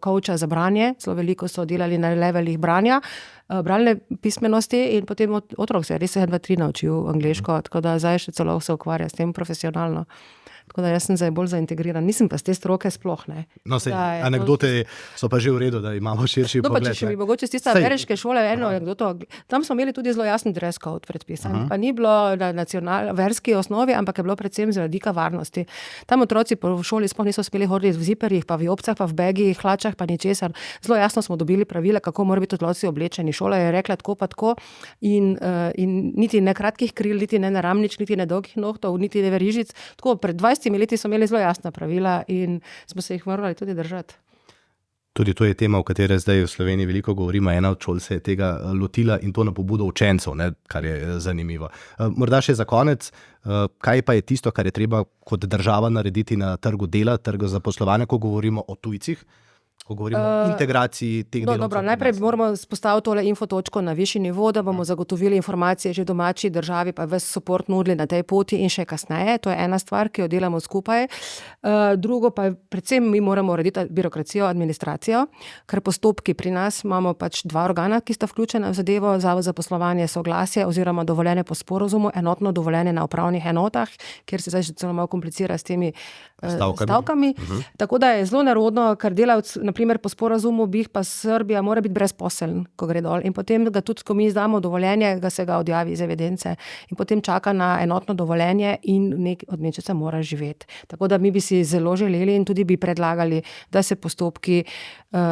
kouča za branje, zelo veliko so delali na levelih branja, bralne pismenosti in potem otrok se je res 1, 2, 3 naučil angleško, tako da zdaj še celo se ukvarja s tem profesionalno. Tako da jaz sem zdaj bolj zaintegriran. Nisem pa z te stroke sploh, ne. No, anekdote so pa že v redu, da imamo širši pogled. No, pa če bi mogoče z tiste ameriške šole eno anekdoto, tam smo imeli tudi zelo jasen dress code predpisan. Pa ni bilo na verski osnovi, ampak je bilo predvsem z vidika varnosti. Tam otroci po šoli sploh niso smeli hoditi v ziperjih, pa v jopcah, pa v begih, hlačah, pa ničesar. Zelo jasno smo dobili pravila, kako morajo biti otroci oblečeni. Šola je rekla tako pa tako in niti ne kratkih kril, niti ne naramnič, niti ne dolgih nohtov, niti ne verižic. Tako pred 20 leti so imeli zelo jasna pravila in smo se jih morali tudi držati. Tudi to je tema, o kateri zdaj v Sloveniji veliko govorimo. Ena od šol se je tega lotila in to na pobudo učencev, kar je zanimivo. Morda še za konec, kaj pa je tisto, kar je treba kot država narediti na trgu dela, trgu zaposlovanja, ko govorimo o tujcih? Ko govorimo o integraciji teh delavcev. Dobro, najprej moramo spostaviti tole infotočko na višji nivo, da bomo zagotovili informacije že domači državi, pa ves support nudili na tej poti in še kasneje. To je ena stvar, ki jo delamo skupaj. Drugo pa predvsem mi moramo urediti birokracijo, administracijo, ker postopki pri nas imamo pač 2 organa, ki sta vključena v zadevo, Zavod za poslovanje, soglasje oziroma dovoljenje po sporazumu, enotno dovoljenje na upravnih enotah, kjer se zdaj že celo malo komplicira s temi stavkami. Tako da je zelo nerodno, ker delavc, naprimer po sporazumu BiH pa Srbija mora biti brezposeln, ko gre dol. In potem ga tudi, ko mi izdamo dovoljenje, ga se ga odjavi iz evidence in potem čaka na enotno dovoljenje in od nečesa mora živeti. Tako da mi bi si zelo želeli in tudi bi predlagali, da se postopki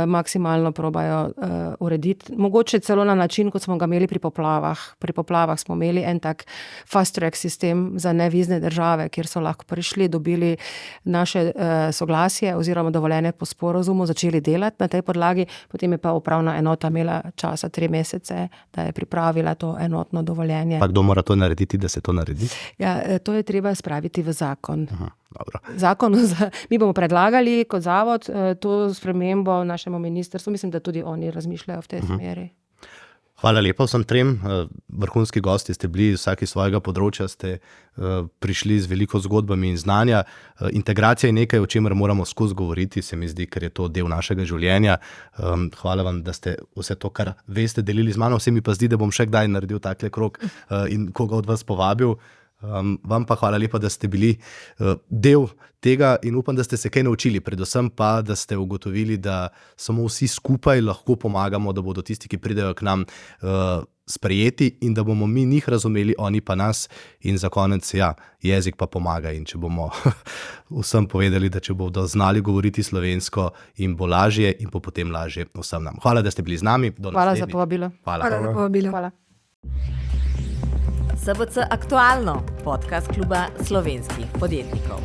maksimalno probajo urediti. Mogoče celo na način, kot smo ga imeli pri poplavah. Pri poplavah smo imeli en tak fast track sistem za nevizne države, kjer so lahko prišli, dobili naše soglasje oziroma dovoljenje po sporazumu, začeli začeli delati na tej podlagi, potem je pa upravna enota imela časa 3 mesece, da je pripravila to enotno dovoljenje. Pa kdo mora to narediti, da se to naredi? Ja, to je treba spraviti v zakon. Aha, dobro. Zakon, mi bomo predlagali kot zavod to spremembo našemu ministrstvu. Mislim, da tudi oni razmišljajo v tej smeri. Hvala lepa vsem trem. Vrhunski gosti ste bili, vsak iz svojega področja ste prišli z veliko zgodbami in znanja. Integracija je nekaj, o čemer moramo skozi govoriti, se mi zdi, ker je to del našega življenja. Hvala vam, da ste vse to, kar veste, delili z mano. Vse mi pa zdi, da bom še kdaj naredil takle krog in koga od vas povabil. Vam pa hvala lepa, da ste bili del tega in upam, da ste se kaj naučili, predvsem pa, da ste ugotovili, da samo vsi skupaj lahko pomagamo, da bodo tisti, ki pridejo k nam, sprejeti in da bomo mi njih razumeli, oni pa nas. In za konec, ja, jezik pa pomaga, in če bomo vsem povedali, da če bodo znali govoriti slovensko, jim bo lažje in bo potem lažje vsem nam. Hvala, da ste bili z nami. Hvala za povabilo. Hvala za povabilo. Hvala. SBC Aktualno, podcast kluba slovenskih podjetnikov.